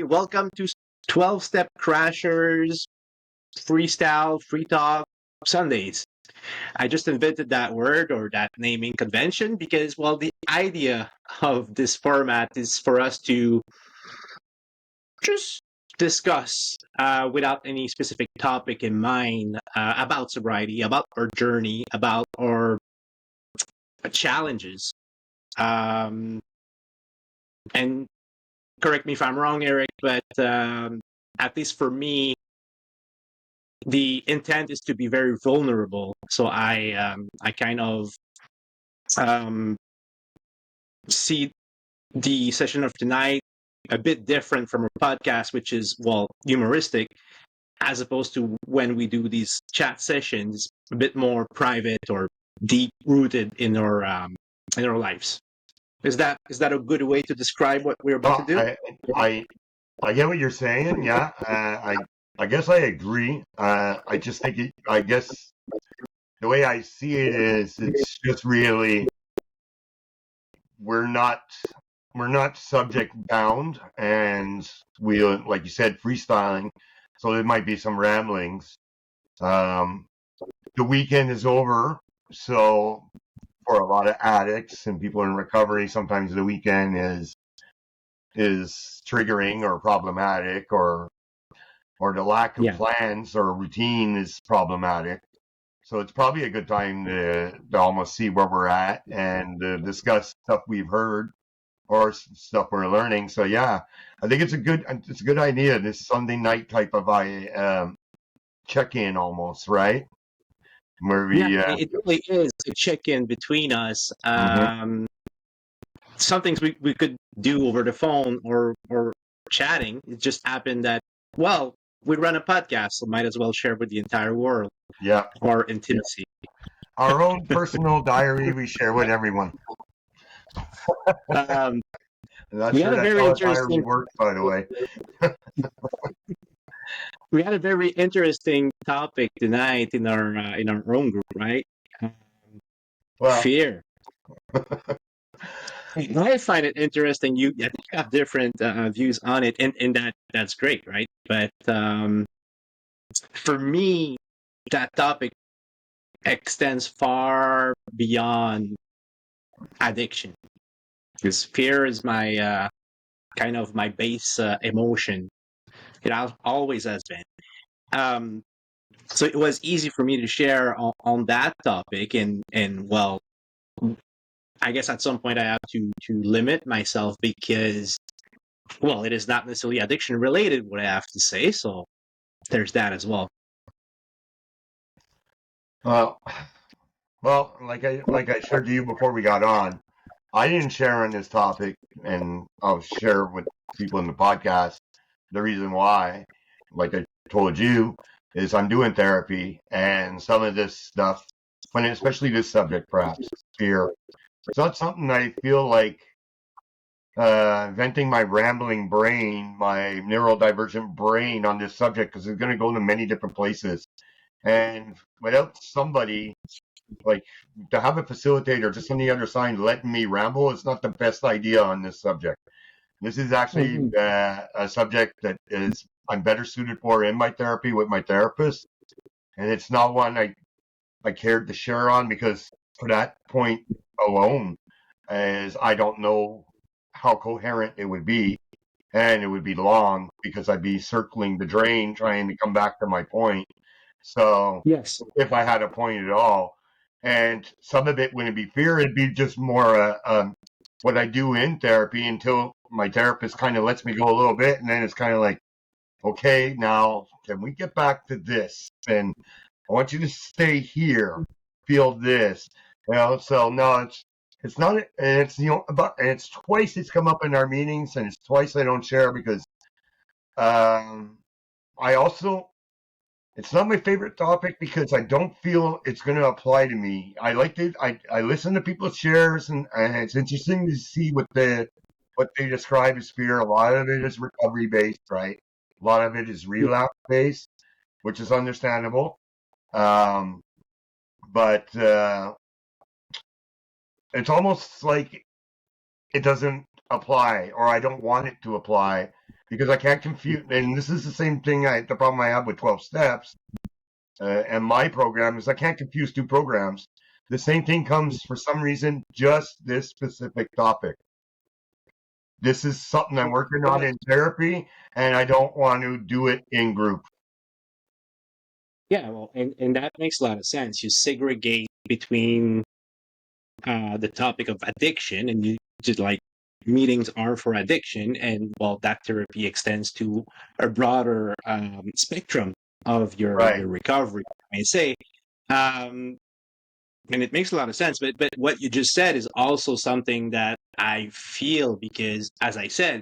Welcome to 12 Step Crashers Freestyle Free Talk Sundays. I just invented that word or that naming convention because, well, the idea of this format is for us to just discuss without any specific topic in mind about sobriety, about our journey, about our challenges. Um, and correct me if I'm wrong, Eric, but at least for me, the intent is to be very vulnerable. So I kind of um, see the session of tonight a bit different from a podcast, which is humoristic, as opposed to when we do these chat sessions, a bit more private or deep rooted in our lives. Is that a good way to describe what we're about to Well, do? I get what you're saying. Yeah, I guess I agree. I just think I guess the way I see it is it's just really we're not we're not subject bound, and we like you said freestyling. So there might be some ramblings. Um, the weekend is over, so for a lot of addicts and people in recovery, sometimes the weekend is triggering or problematic, or the lack of Yeah. plans or routine is problematic. So it's probably a good time to almost see where we're at and discuss stuff we've heard or stuff we're learning. So yeah, I think it's a good idea. This Sunday night type of check in almost, right? Where Yeah, we it really is a check-in between us. mhm. Some things we could do over the phone or chatting. It just happened that, well, we run a podcast, so might as well share with the entire world Yeah, our intimacy. our own personal diary we share with everyone. Um, I'm not we sure had a that's very how a diary interesting works, by the way. we had a very interesting topic tonight in our own group, right? Um, Well, Fear. I find it interesting. I think you have different views on it, and that's great, right? But for me, that topic extends far beyond addiction because fear is my kind of my base emotion. Always has been. Um, so it was easy for me to share on that topic, and well, I guess at some point I have to limit myself because, well, it is not necessarily addiction related what I have to say. So there's that as well. well, well, like I shared to you before we got on, I didn't share on this topic, and I'll share with people in the podcast. The reason why, like I told you, is I'm doing therapy, and some of this stuff, when especially this subject, perhaps fear, it's not something I feel like venting my rambling brain, my neurodivergent brain on this subject, because it's going to go to many different places. And without somebody like to have a facilitator just on the other side letting me ramble is not the best idea on this subject. This is actually Mhm. a subject that is I'm better suited for in my therapy with my therapist, and it's not one I cared to share on because for that point alone, as I don't know how coherent it would be, and it would be long because I'd be circling the drain trying to come back to my point. So Yes. if I had a point at all. And some of it wouldn't be fear; it'd be just more what I do in therapy until my therapist kind of lets me go a little bit, and then it's kind of like, okay, now can we get back to this? And I want you to stay here, feel this. So no, it's not, and it's and it's twice it's come up in our meetings, and it's twice I don't share because um, I also it's not my favorite topic because I don't feel it's going to apply to me. I like to I listen to people's shares, and it's interesting to see what they describe as fear. A lot of it is recovery based, right? A lot of it is Yeah. relapse based, which is understandable. Um, but it's almost like it doesn't apply, or I don't want it to apply because I can't confuse. And this is the same thing. The problem I have with 12 steps and my program is I can't confuse two programs. The same thing comes for some reason, just this specific topic. This is something I'm working on in therapy, and I don't want to do it in group. Yeah, well, and that makes a lot of sense. You segregate between the topic of addiction, and you just like meetings are for addiction, and well, that therapy extends to a broader spectrum of Right. your recovery, I may say. Um, and it makes a lot of sense. But what you just said is also something that I feel because, as I said,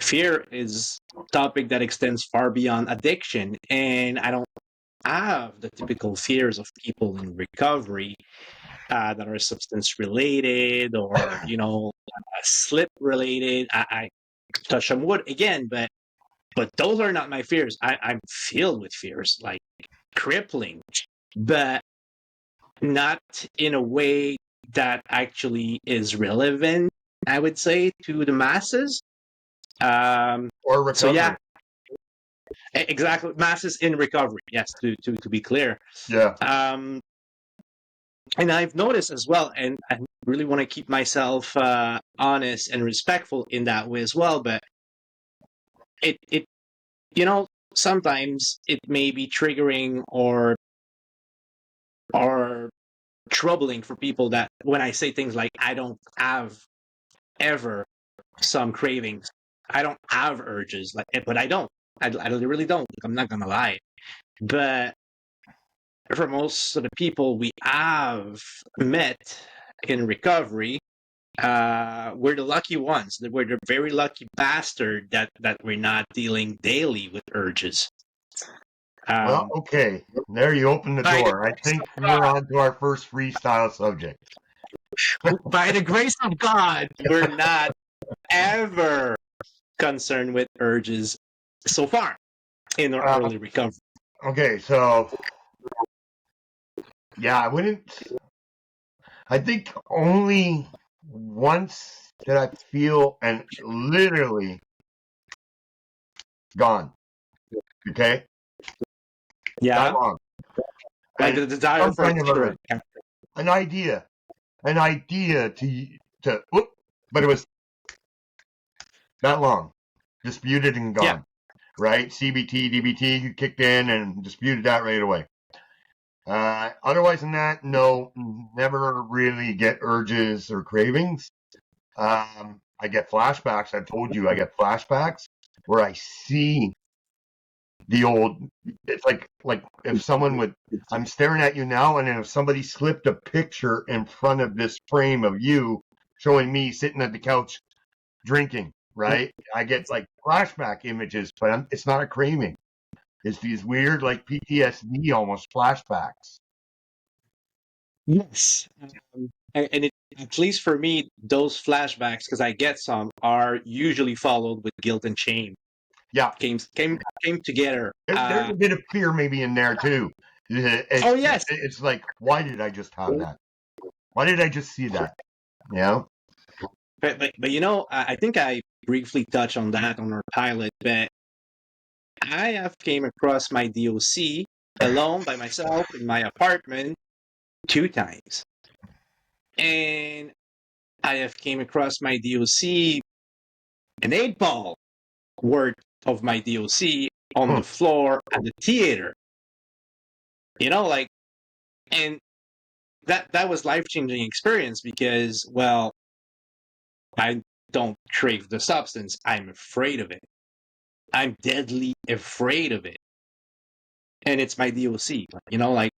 fear is a topic that extends far beyond addiction, and I don't have the typical fears of people in recovery that are substance related or slip related. I touch on wood again, but those are not my fears. I'm filled with fears, like crippling, but not in a way that actually is relevant, I would say, to the masses. Or So yeah, recovery. exactly, masses in recovery. Yes, to be clear. Yeah. And I've noticed as well, and I really want to keep myself honest and respectful in that way as well. But it sometimes it may be triggering or troubling for people that when I say things like I don't have ever some cravings, I don't have urges, like, but I don't. I really don't. I'm not gonna lie, but for most of the people we have met in recovery, we're the lucky ones. We're the very lucky bastard that we're not dealing daily with urges. Well, okay. There you open the By the door. I think we're on to our first freestyle subject. by the grace of God, we're not ever concerned with urges so far in our early recovery. Okay, so yeah, I think only once did I feel and literally gone. Okay? Yeah, That long. like And the desire some for a kind of cigarette. an idea to whoop, but it was that long. Disputed and Yeah, gone. Right? CBT, DBT kicked in and disputed that right away. Otherwise than that, no, never really get urges or cravings. I get flashbacks. I've told you I get flashbacks where I see the old. It's like if someone would. I'm staring at you now, and then if somebody slipped a picture in front of this frame of you, showing me sitting at the couch drinking. Right? I get like flashback images, but it's not a craving. It's these weird, like PTSD almost flashbacks. yes. And at least for me, those flashbacks, because I get some, are usually followed with guilt and shame. Yeah, Came together. there's a bit of fear maybe in there too. Oh yes, It's like, why did I just have that? Why did I just see that? You know? but I think I briefly touched on that on our pilot, but I have came across my DOC alone by myself in my apartment 2 times, and I have came across my DOC an 8 ball worth of my DOC on the floor at the theater. Like, and that was life-changing experience because, well, I don't crave the substance. I'm afraid of it. I'm deadly afraid of it. And it's my DOC. Like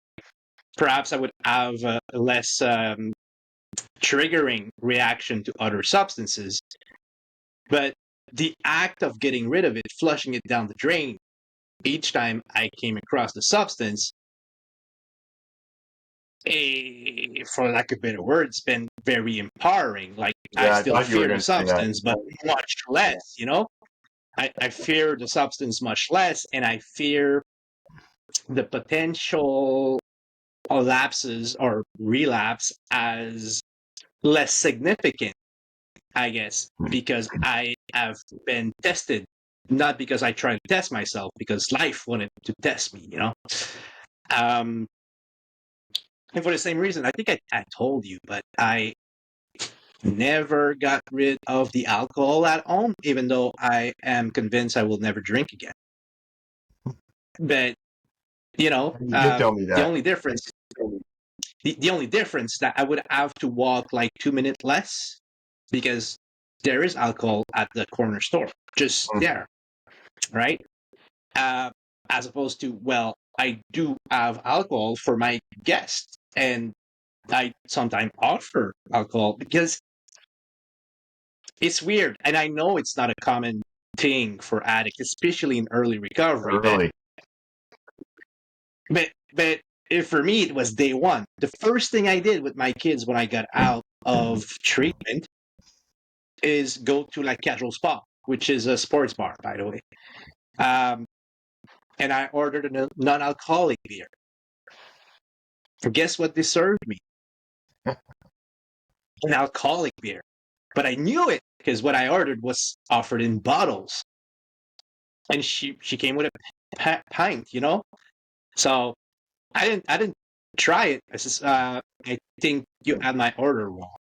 perhaps I would have a less triggering reaction to other substances, but the act of getting rid of it, flushing it down the drain, each time I came across the substance, for lack of better words, been very empowering. Like I Yeah, I still thought you were fear the going to say that. substance, but much less. I fear the substance much less, and I fear the potential lapses or relapse as less significant, I guess, because I have been tested not because I tried to test myself, because life wanted to test me, and for the same reason, I think I told you, but I never got rid of the alcohol at home, even though I am convinced I will never drink again. But You did tell me the that. only difference, the only difference that I would have to walk like 2 minutes less, because there is alcohol at the corner store, just there, right? As opposed to, well, I do have alcohol for my guests, and I sometimes offer alcohol because it's weird, and I know it's not a common thing for addicts, especially in early recovery. Early. But for me, it was day one. The first thing I did with my kids when I got out of treatment is go to like Casual Spa, which is a sports bar, by the way. And I ordered a non-alcoholic beer. Guess what they served me? An alcoholic beer. But I knew it because what I ordered was offered in bottles. And she came with a pint, So I didn't try it. I think you had my order wrong,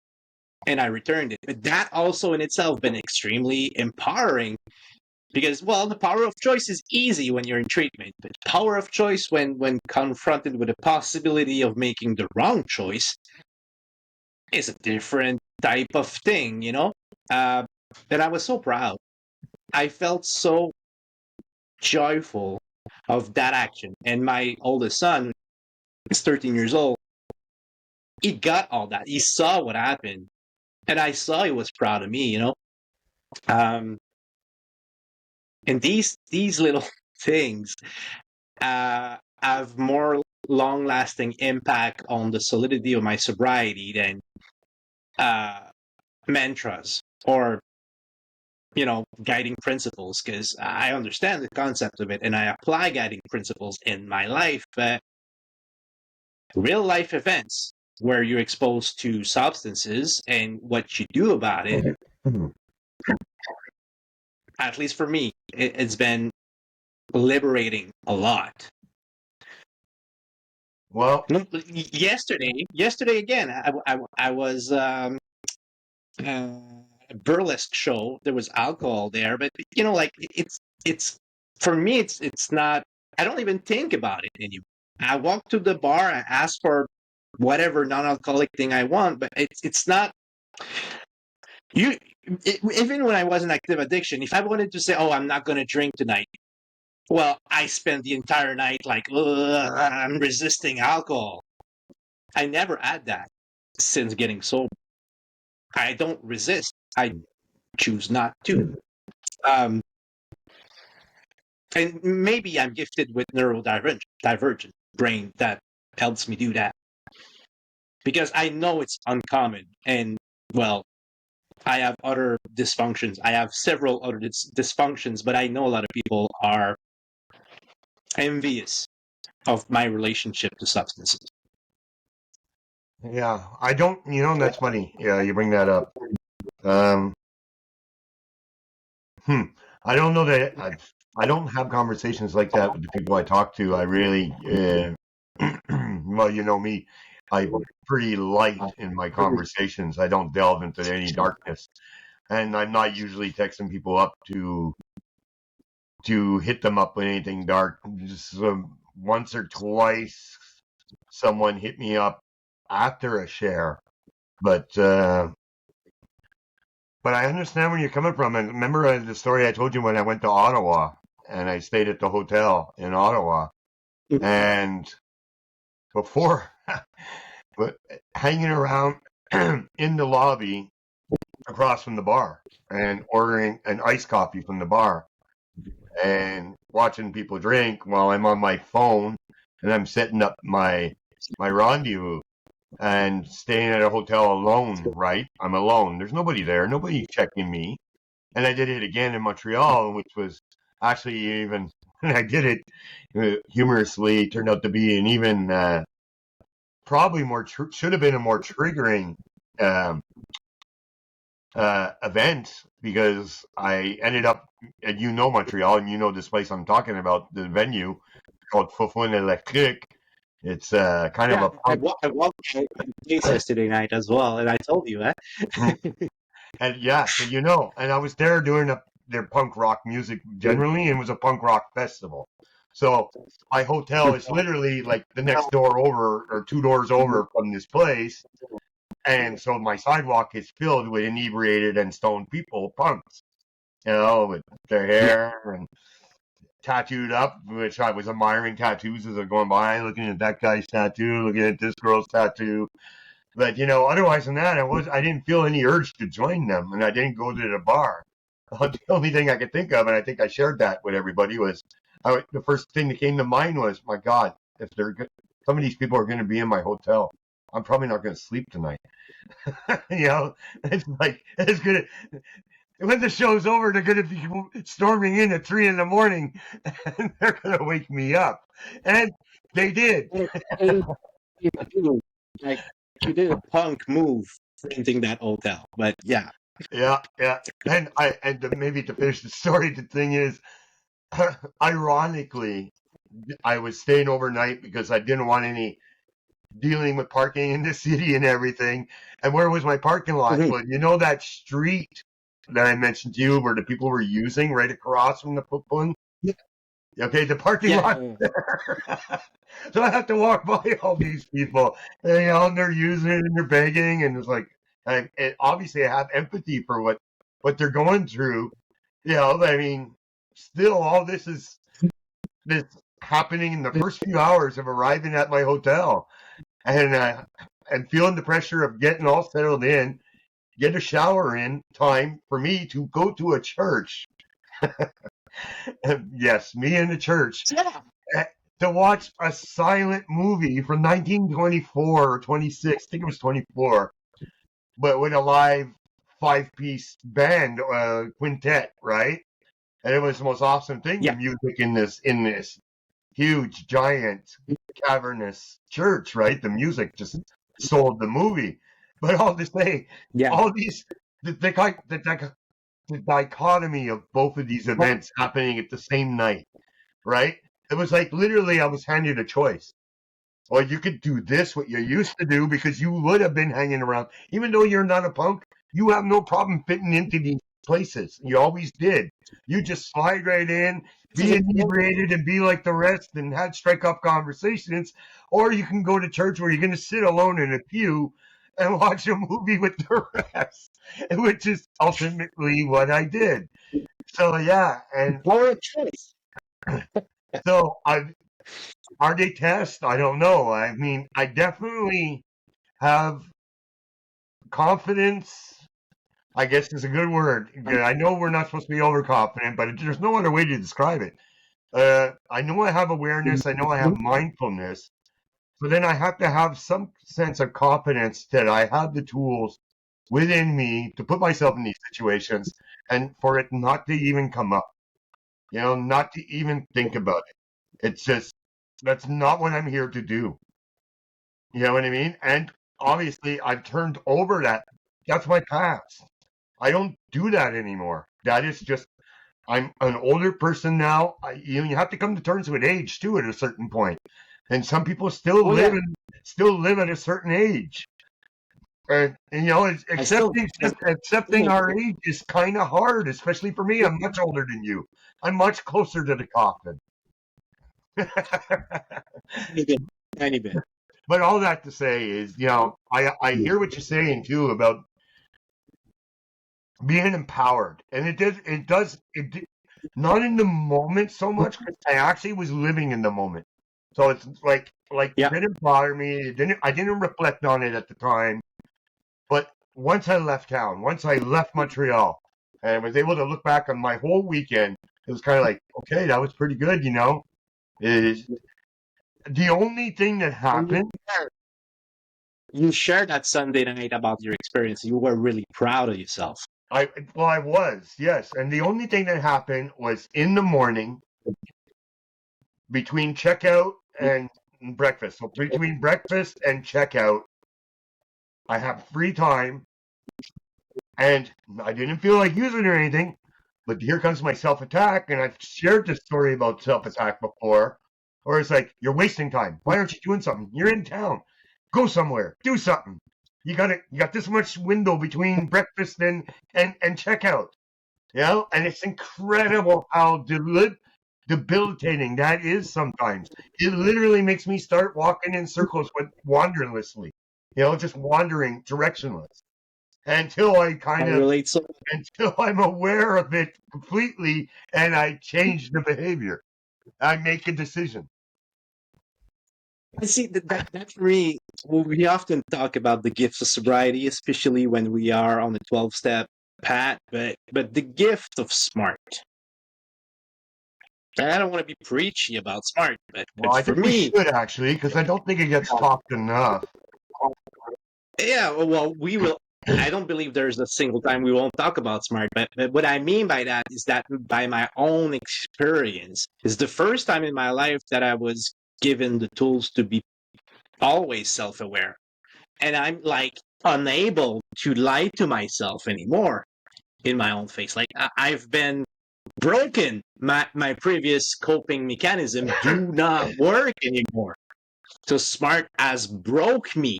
and I returned it. But that also in itself been extremely empowering, because, well, the power of choice is easy when you're in treatment, but power of choice when confronted with the possibility of making the wrong choice is a different type of thing, And I was so proud. I felt so joyful of that action. And my oldest son is 13 years old. He got all that. He saw what happened. And I saw he was proud of me, And these little things have more long-lasting impact on the solidity of my sobriety than mantras or guiding principles, because I understand the concept of it and I apply guiding principles in my life. But real life events where you're exposed to substances and what you do about it, at least for me, it's been liberating a lot. Well, yesterday again, I was a burlesque show. There was alcohol there, but like it's for me, it's not. I don't even think about it anymore. I walk to the bar, I ask for whatever non-alcoholic thing I want, but it's not. Even when I was in active addiction, if I wanted to say, "Oh, I'm not going to drink tonight," well, I spent the entire night like, I'm resisting alcohol. I never had that since getting sober. I don't resist. I choose not to. And maybe I'm gifted with neurodivergent brain that helps me do that. Because I know it's uncommon. And, well, I have other dysfunctions. I have several other dysfunctions, but I know a lot of people are envious of my relationship to substances. Yeah, I don't, that's funny. Yeah, you bring that up. I don't know that I don't have conversations like that with the people I talk to. I really, well, you know me, I'm pretty light in my conversations. I don't delve into any darkness, and I'm not usually texting people up to hit them up with anything dark. Just once or twice, someone hit me up after a share, but I understand where you're coming from. And remember the story I told you when I went to Ottawa and I stayed at the hotel in Ottawa, and before hanging around in the lobby across from the bar and ordering an iced coffee from the bar and watching people drink while I'm on my phone and I'm setting up my rendezvous and staying at a hotel alone, right? I'm alone. There's nobody there. Nobody's checking me. And I did it again in Montreal, which was actually even, I did it humorously, turned out to be an even, probably more, should have been a more triggering event because I ended up, and Montreal, and this place I'm talking about, the venue called Fofun Electric. It's kind of Yeah, a punk. I walked by the place yesterday night as well, and I told you, And yeah, so and I was there doing their punk rock music generally, and it was a punk rock festival. So my hotel is literally like the next door over or two doors over from this place. And so my sidewalk is filled with inebriated and stoned people, punks, with their hair and tattooed up, which I was admiring tattoos as I'm going by, looking at that guy's tattoo, looking at this girl's tattoo. But otherwise than that, I didn't feel any urge to join them, and I didn't go to the bar. The only thing I could think of, and I think I shared that with everybody, was the first thing that came to mind was, my God, if some of these people are going to be in my hotel, I'm probably not going to sleep tonight. It's like it's gonna. When the show's over, they're going to be storming in at 3 a.m, and they're going to wake me up, and they did. like you did a punk move renting that hotel, but yeah. Yeah. And maybe to finish the story, the thing is, ironically, I was staying overnight because I didn't want any dealing with parking in the city and everything. And where was my parking lot? Mhm. Well, that street that I mentioned to you where the people were using right across from the Fofun? Yeah. Okay, the parking lot. So I have to walk by all these people, and they're using it and they're begging, and it's like, obviously I have empathy for what they're going through. I mean, still all this is happening in the first few hours of arriving at my hotel, and feeling the pressure of getting all settled in, get a shower in time for me to go to a church. Yes, me in the church. Yeah. To watch a silent movie from 1924 or 26, I think it was 24, but with a live 5-piece band, quintet, right? And it was the most awesome thing. Yeah. The music in this huge, giant, cavernous church, right? The music just sold the movie. But all to say, all these the dichotomy of both of these events happening at the same night, right? It was like literally I was handed a choice. Or you could do this, what you used to do, because you would have been hanging around. Even though you're not a punk, you have no problem fitting into these places. You always did. You just slide right in, be inebriated, and be like the rest, and strike up conversations. Or you can go to church where you're going to sit alone in a pew and watch a movie with the rest, which is ultimately what I did. So yeah, and Or a choice. so are they tests? I don't know. I mean, I definitely have confidence, I guess is a good word. I know we're not supposed to be overconfident, but there's no other way to describe it. I know I have awareness. I know I have mindfulness. So then I have to have some sense of confidence that I have the tools within me to put myself in these situations and for it not to even come up, not to even think about it. It's just, that's not what I'm here to do. You know what I mean? And obviously I've turned over that's my past. I don't do that anymore. That is just, I'm an older person now. You have to come to terms with age too at a certain point. And some people still live at a certain age. And accepting our age is kind of hard, especially for me. I'm much older than you. I'm much closer to the coffin. Tiny bit. But all that to say is, I hear what you're saying too about being empowered, and it does not in the moment so much. I actually was living in the moment, so it's like it didn't bother me. I didn't reflect on it at the time, but once I left town, once I left Montreal, and was able to look back on my whole weekend, it was kind of like, okay, that was pretty good, Is the only thing that happened. You shared that Sunday night about your experience. You were really proud of yourself. I was, yes. And the only thing that happened was in the morning between checkout and breakfast. So between breakfast and checkout, I have free time. And I didn't feel like using it or anything, but here comes my self-attack, and I've shared this story about self-attack before, or it's like, you're wasting time. Why aren't you doing something? You're in town. Go somewhere. Do something. You got this much window between breakfast and checkout. You know, and it's incredible how debilitating that is sometimes. It literally makes me start walking in circles with wanderlessly, just wandering directionless until I I relate so. until I'm aware of it completely and I change the behavior. I make a decision. I see that for me. Well, we often talk about the gifts of sobriety, especially when we are on the 12-step path. But the gift of smart. And I don't want to be preachy about smart, Well, but I for think we me, should actually, because I don't think it gets talked enough. yeah. Well, we will. I don't believe there's a single time we won't talk about smart. But what I mean by that is that by my own experience, is the first time in my life that I was given the tools to be always self-aware, and I'm like unable to lie to myself anymore in my own face. Like I've been broken. My previous coping mechanism do not work anymore. So smart has broke me,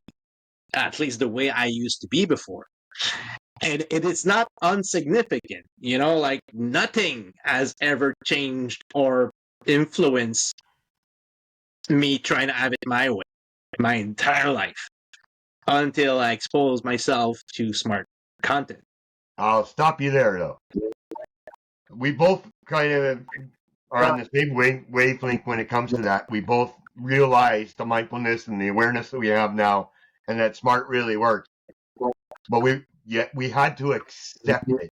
at least the way I used to be before. And it is not insignificant, like nothing has ever changed or influenced me trying to have it my way my entire life until I expose myself to smart content. I'll stop you there, though. We both kind of are on the same wavelength when it comes to that. We both realize the mindfulness and the awareness that we have now, and that smart really works. But we had to accept it.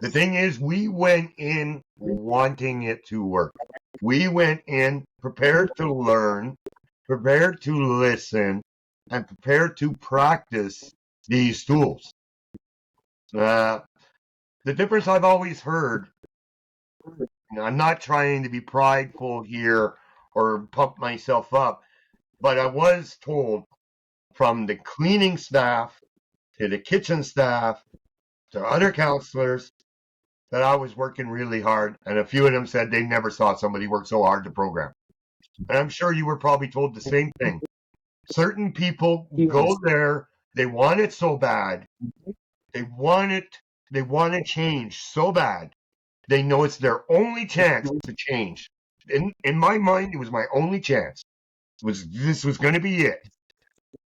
The thing is, we went in wanting it to work. We went in prepared to learn, prepared to listen, and prepared to practice these tools. The difference I've always heard, I'm not trying to be prideful here or pump myself up, but I was told from the cleaning staff to the kitchen staff to other counselors that I was working really hard, and a few of them said they never saw somebody work so hard to program. And I'm sure you were probably told the same thing. Certain people go there, they want it so bad, they want to change so bad. They know it's their only chance to change. In my mind, it was my only chance. This was going to be it,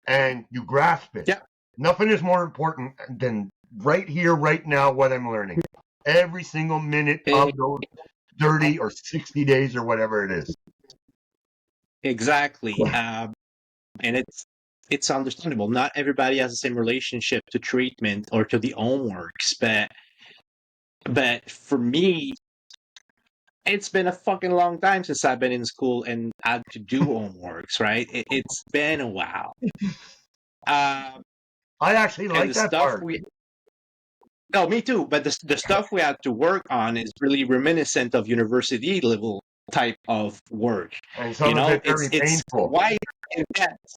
and you grasp it. Yeah. Nothing is more important than right here, right now, what I'm learning. Every single minute of those 30 or 60 days or whatever it is. Exactly. And it's understandable. Not everybody has the same relationship to treatment or to the homeworks, but for me, it's been a fucking long time since I've been in school and had to do homeworks, right? It's been a while. I actually like that part. No, me too. But the stuff we had to work on is really reminiscent of university level type of work. And some of it very painful. It's quite intense.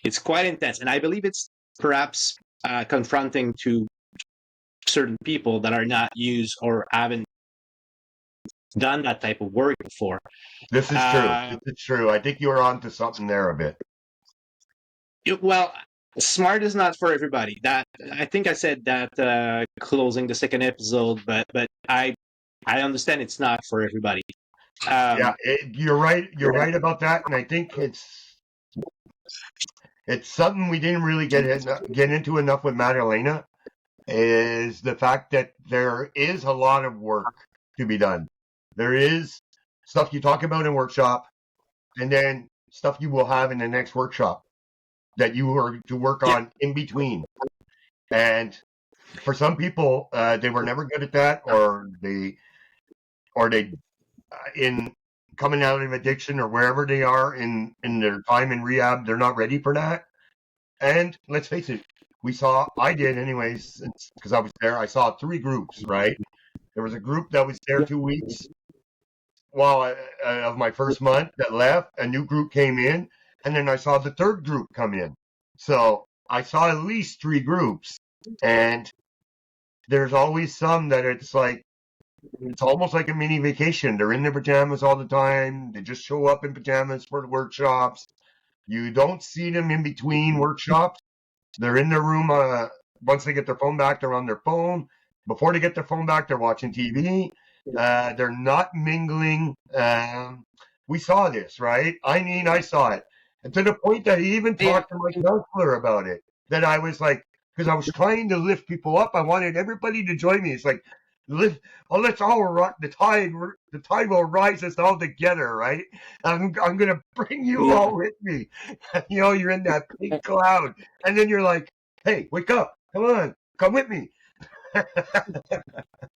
It's quite intense, and I believe it's perhaps confronting to certain people that are not used or haven't done that type of work before. This is true. This is true. I think you were onto something there a bit. Well, smart is not for everybody. That I think I said that closing the second episode, but I understand it's not for everybody. Yeah, you're right. You're right about that, and I think it's something we didn't really get into enough with Madalena. Is the fact that there is a lot of work to be done. There is stuff you talk about in workshop, and then stuff you will have in the next workshop that you are to work on in between. And for some people, they were never good at that, or they in coming out of addiction or wherever they are in their time in rehab, they're not ready for that. And let's face it, I did anyways, because I was there. I saw 3 groups, right? There was a group that was there 2 weeks of my first month that left. A new group came in, and then I saw the 3rd group come in. So I saw at least 3 groups, and there's always some that it's almost like a mini vacation. They're in their pajamas all the time. They just show up in pajamas for the workshops. You don't see them in between workshops. They're in their room. Once they get their phone back, they're on their phone. Before they get their phone back, they're watching TV. They're not mingling. We saw this, right? I mean, I saw it. And to the point that he even talked to my counselor about it. That I was like, because I was trying to lift people up. I wanted everybody to join me. It's like, let's all rock the tide. The tide will rise us all together, right? I'm gonna bring you all with me. You're in that big cloud, and then you're like, hey, wake up! Come on, come with me.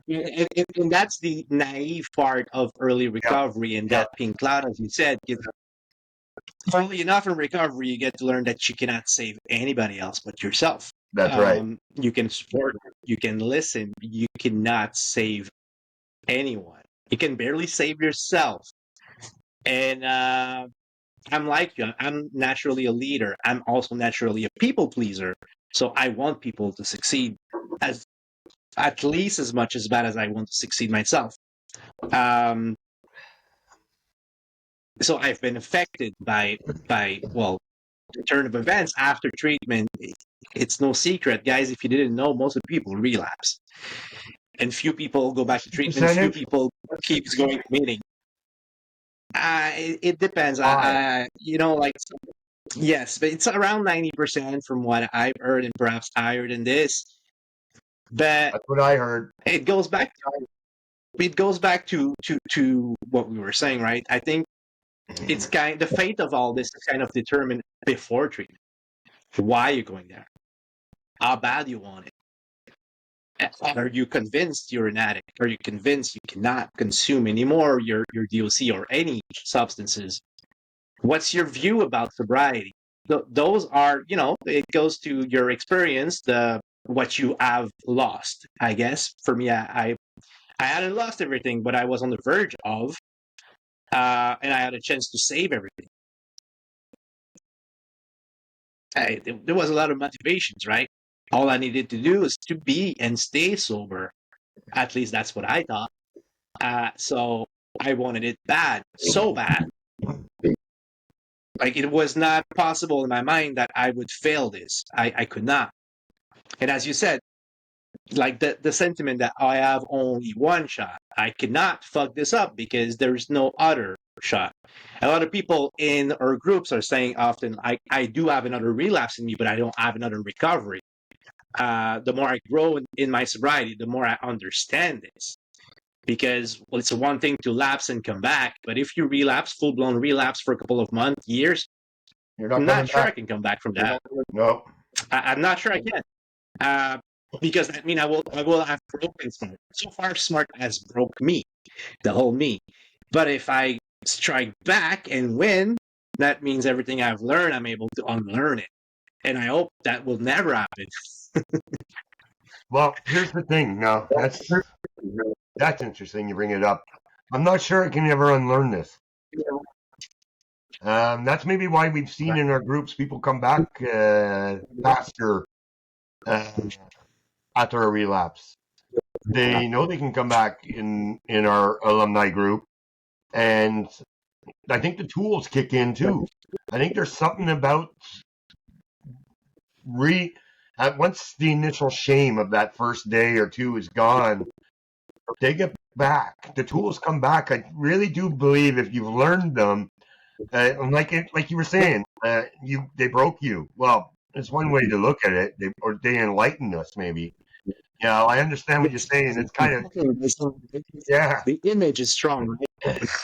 And that's the naive part of early recovery and that pink cloud, as you said. Funnily enough, in recovery, you get to learn that you cannot save anybody else but yourself. That's right. You can support, you can listen, you cannot save anyone. You can barely save yourself. And I'm like you. I'm naturally a leader. I'm also naturally a people pleaser. So I want people to succeed at least as much as bad as I want to succeed myself. So I've been affected by the turn of events after treatment. It's no secret, guys. If you didn't know, most of the people relapse, and few people go back to treatment. Few people keeps going to meeting. It depends. Yes, but it's around 90% from what I've heard, and perhaps higher than this. But that's what I heard. It goes back to what we were saying, right? I think it's the fate of all this is kind of determined before treatment. Why you're going there? How bad you want it? Are you convinced you're an addict? Are you convinced you cannot consume anymore your DOC or any substances? What's your view about sobriety? Those are, it goes to your experience, what you have lost. I guess for me, I hadn't lost everything, but I was on the verge of, and I had a chance to save everything. There was a lot of motivations, right? All I needed to do is to be and stay sober. At least that's what I thought. So I wanted it bad, so bad. Like, it was not possible in my mind that I would fail this. I could not. And as you said, like the sentiment that I have only one shot. I cannot fuck this up because there's no other shot. A lot of people in our groups are saying often, I do have another relapse in me, but I don't have another recovery. The more I grow in my sobriety, the more I understand this. Because, well, it's one thing to lapse and come back, but if you relapse, full-blown relapse for a couple of months, years, I'm not sure I can come back from that. No. I'm not sure I can. Because I mean, I will have broken Smart. So far, Smart has broke me, the whole me. But if I strike back and win, that means everything I've learned, I'm able to unlearn it. And I hope that will never happen. Well, here's the thing. No, that's interesting. You bring it up. I'm not sure I can ever unlearn this. That's maybe why we've seen in our groups people come back faster after a relapse. They know they can come back in our alumni group, and I think the tools kick in too. I think there's something about once the initial shame of that first day or two is gone, they get back. The tools come back. I really do believe if you've learned them, like you were saying, they broke you. Well, it's one way to look at it. They enlightened us, maybe. Yeah, I understand what you're saying. It's kind of The image is strong, right?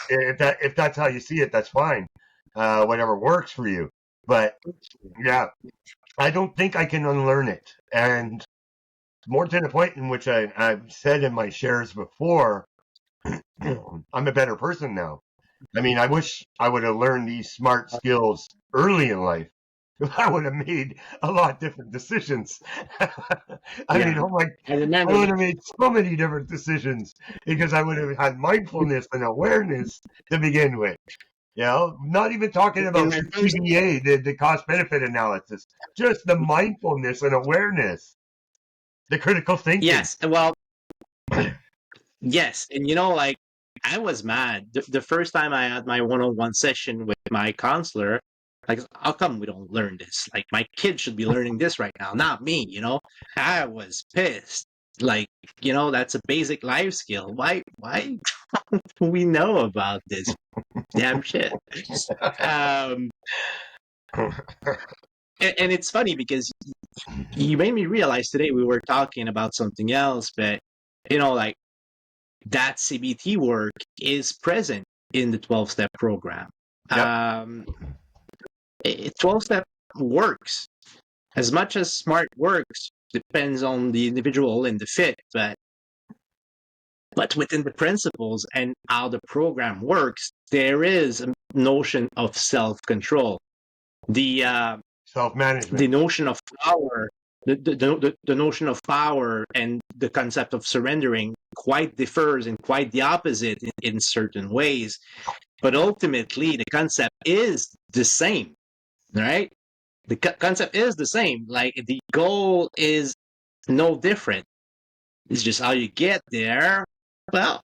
If that's how you see it, that's fine. Whatever works for you. But yeah, I don't think I can unlearn it. And more to the point in which I've said in my shares before, I'm a better person now. I mean, I wish I would have learned these smart skills early in life. I would have made a lot different decisions. I mean, I would have made so many different decisions because I would have had mindfulness and awareness to begin with. Not even talking about CBA, the cost benefit analysis, just the mindfulness and awareness. The critical thinking. Yes, well, yes, and like I was mad the first time I had my one-on-one session with my counselor. Like, how come we don't learn this? Like, my kids should be learning this right now, not me. I was pissed. Like, that's a basic life skill. Why don't we know about this damn shit? Um, and it's funny because you made me realize today we were talking about something else, but like that CBT work is present in the 12-step program. Yep. 12-step works as much as SMART works. Depends on the individual and the fit, but within the principles and how the program works, there is a notion of self-control. The Self-management. notion of power, the notion of power and the concept of surrendering quite differs and quite the opposite in certain ways. But ultimately, the concept is the same, right? The concept is the same. Like, the goal is no different. It's just how you get there. Well,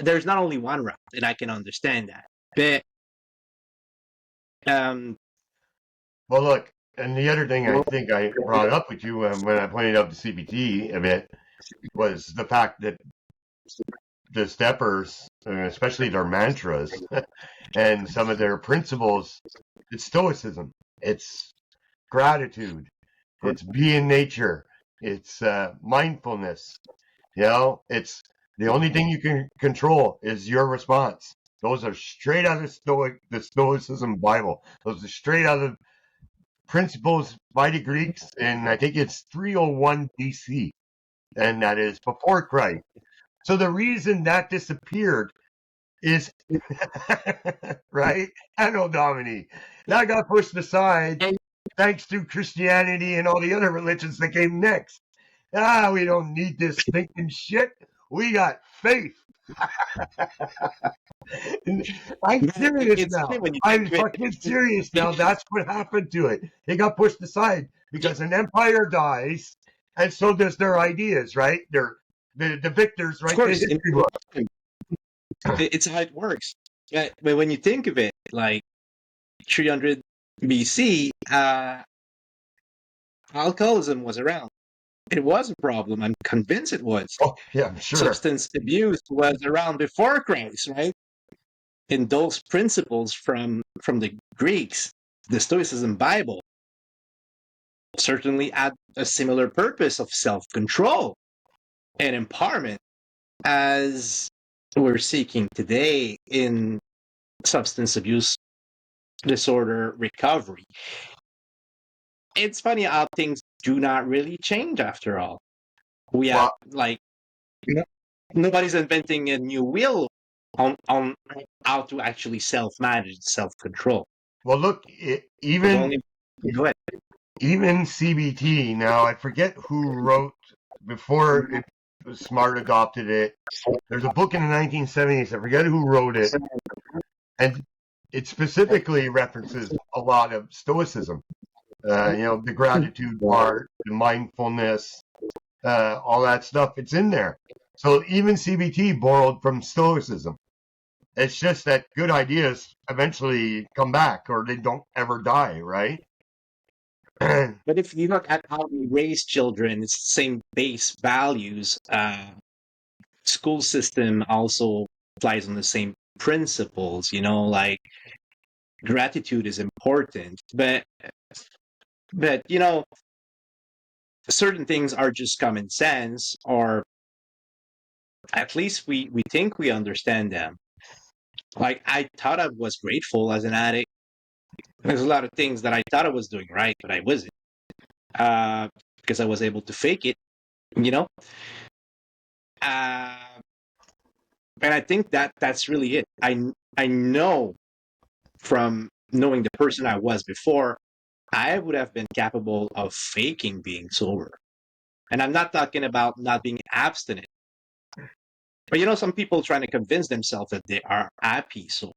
there's not only one route, and I can understand that. But well, look, and the other thing I think I brought up with you when I pointed out the CBT a bit was the fact that the steppers, especially their mantras and some of their principles, it's stoicism, it's gratitude, it's be in nature, it's mindfulness. It's the only thing you can control is your response. Those are straight out of the Stoicism Bible. Those are straight out of principles by the Greeks, and I think it's 301 BC, and that is before Christ. So the reason that disappeared is right, Anno Domini. That got pushed aside thanks to Christianity and all the other religions that came next. We don't need this thinking shit. We got faith. I'm serious now. I'm fucking serious now. That's what happened to it. It got pushed aside because an empire dies, and so does their ideas, right? They're the victors, right? Of course, it's how it works. But when you think of it, like 300 BC, alcoholism was around. It was a problem. I'm convinced it was. Oh, yeah, I'm sure. Substance abuse was around before Christ, right? And those principles from the Greeks, the Stoicism Bible, certainly had a similar purpose of self-control and empowerment as we're seeking today in substance abuse disorder recovery. It's funny how things do not really change after all. We have, like, nobody's inventing a new wheel on how to actually self-manage, self-control. Well, look, even CBT, now I forget who wrote before SMART adopted it. There's a book in the 1970s, I forget who wrote it, and it specifically references a lot of Stoicism. The gratitude part, the mindfulness, all that stuff, it's in there. So even CBT borrowed from Stoicism. It's just that good ideas eventually come back, or they don't ever die, right? But if you look at how we raise children, it's the same base values. School system also applies on the same principles, like gratitude is important, but certain things are just common sense, or at least we think we understand them. Like, I thought I was grateful as an addict. There's a lot of things that I thought I was doing right, but I wasn't, because I was able to fake it, and I think that's really it. I know from knowing the person I was before, I would have been capable of faking being sober. And I'm not talking about not being abstinent. But some people trying to convince themselves that they are happy sober,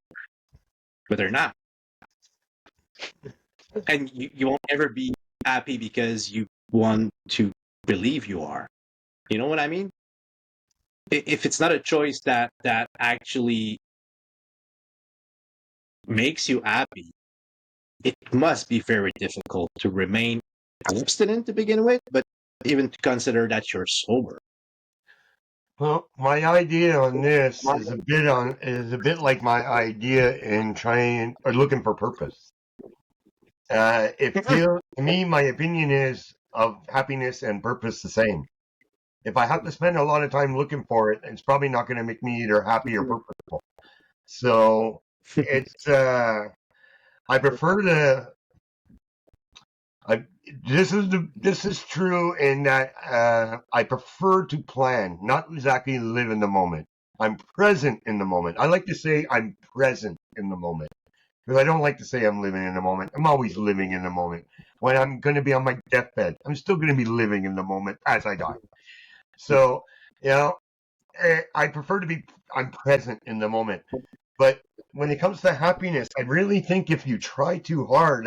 but they're not. And you won't ever be happy because you want to believe you are. You know what I mean? If it's not a choice that actually makes you happy, it must be very difficult to remain abstinent to begin with, but even to consider that you're sober. Well, my idea on this is a bit like my idea in trying or looking for purpose. It feels to me, my opinion is of happiness and purpose the same. If I have to spend a lot of time looking for it, it's probably not going to make me either happy or purposeful. So it's I prefer to. I, this is true in that I prefer to plan, not exactly live in the moment. I'm present in the moment. I like to say I'm present in the moment because I don't like to say I'm living in the moment. I'm always living in the moment. When I'm going to be on my deathbed, I'm still going to be living in the moment as I die. So, you know, I prefer to be. I'm present in the moment. But when it comes to happiness, I really think if you try too hard,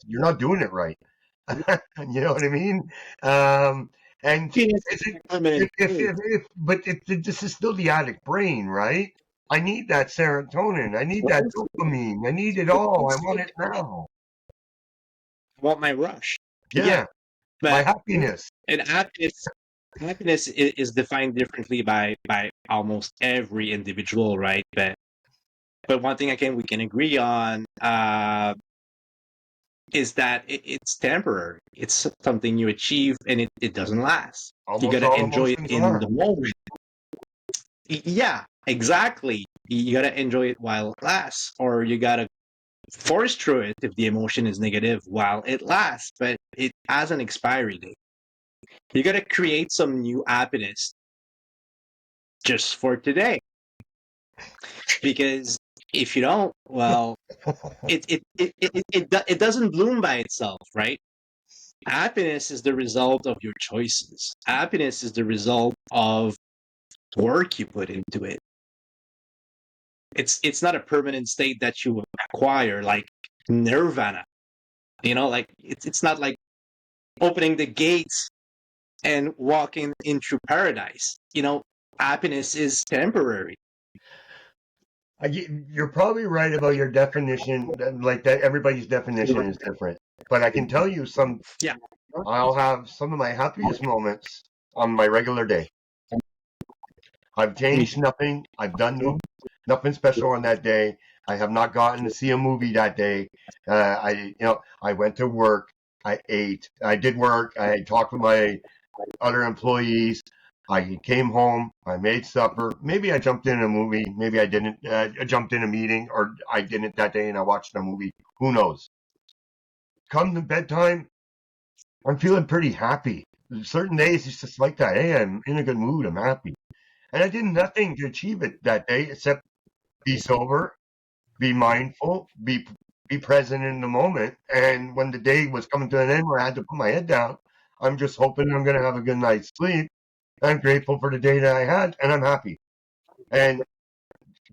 you're not doing it right. You know what I mean? And Happiness is is it, a permanent state. but this is still the addict brain, right? I need that serotonin. I need that dopamine. I need it all. I want it now. I want my rush. Yeah, Yeah, my but happiness. and happiness is defined differently by almost every individual, right? But one thing we can agree on is that it's temporary. It's something you achieve and it doesn't last. You Almost gotta all enjoy it emotions in are. the moment. Yeah, exactly. You gotta enjoy it while it lasts, or you gotta force through it if the emotion is negative while it lasts, but it has an expiry date. You gotta create some new happiness just for today, because if you don't, well, it doesn't bloom by itself, right? Happiness is the result of your choices. Happiness is the result of work you put into it. It's not a permanent state that you acquire like nirvana. You know, like it's not like opening the gates and walking into paradise. You know, happiness is temporary. You're probably right about your definition. Like that, everybody's definition is different. But I can tell you Yeah. I'll have some of my happiest moments on my regular day. I've Me changed too. nothing. I've done nothing special on that day. I have not gotten to see a movie that day. I went to work. I ate. I did work. I talked with my other employees. I came home. I made supper. Maybe I jumped in a movie. Maybe I didn't. I jumped in a meeting, or I didn't that day, and I watched a movie. Who knows? Come to bedtime, I'm feeling pretty happy. Certain days it's just like that. Hey, I'm in a good mood. I'm happy. And I did nothing to achieve it that day except be sober, be mindful, be present in the moment. And when the day was coming to an end where I had to put my head down, I'm just hoping I'm going to have a good night's sleep. I'm grateful for the day that I had, and I'm happy. And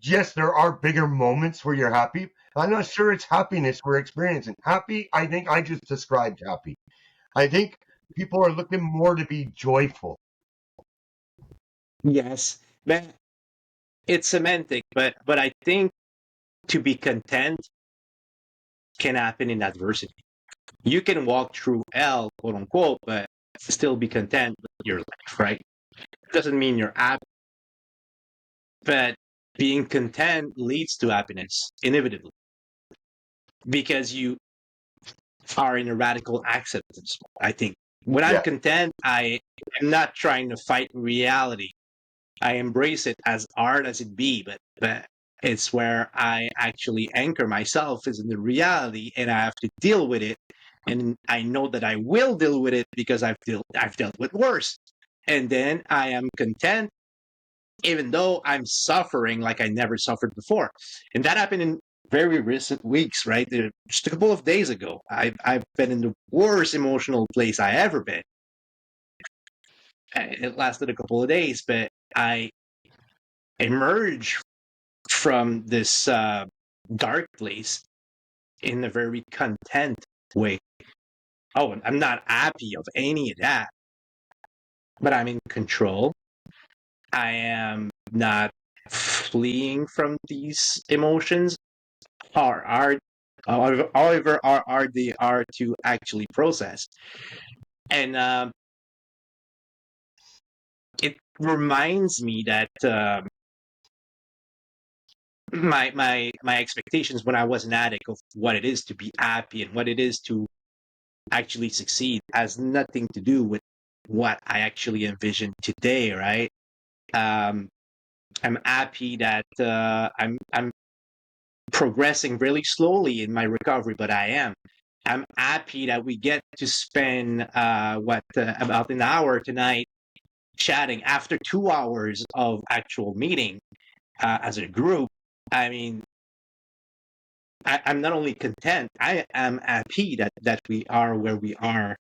yes, there are bigger moments where you're happy. I'm not sure it's happiness we're experiencing. Happy, I think I just described happy. I think people are looking more to be joyful. Yes, but it's semantic. But I think to be content can happen in adversity. You can walk through hell, quote unquote, but still be content with your life, right? Doesn't mean you're happy, but being content leads to happiness inevitably because you are in a radical acceptance. I think when I'm Yeah. content, I am not trying to fight reality. I embrace it as hard as it be, but it's where I actually anchor myself is in the reality, and I have to deal with it. And I know that I will deal with it because I've dealt with worse. And then I am content, even though I'm suffering like I never suffered before. And that happened in very recent weeks, right? Just a couple of days ago. I've been in the worst emotional place I ever been. It lasted a couple of days, but I emerged from this dark place in a very content way. Oh, I'm not happy of any of that, but I'm in control. I am not fleeing from these emotions, or are however are they are to actually process. And it reminds me that my expectations when I was an addict of what it is to be happy and what it is to actually succeed has nothing to do with what I actually envision today, right? Um, I'm happy that I'm progressing really slowly in my recovery, but I am. I'm happy that we get to spend about an hour tonight chatting after 2 hours of actual meeting as a group. I mean, I'm not only content, I am happy that we are where we are.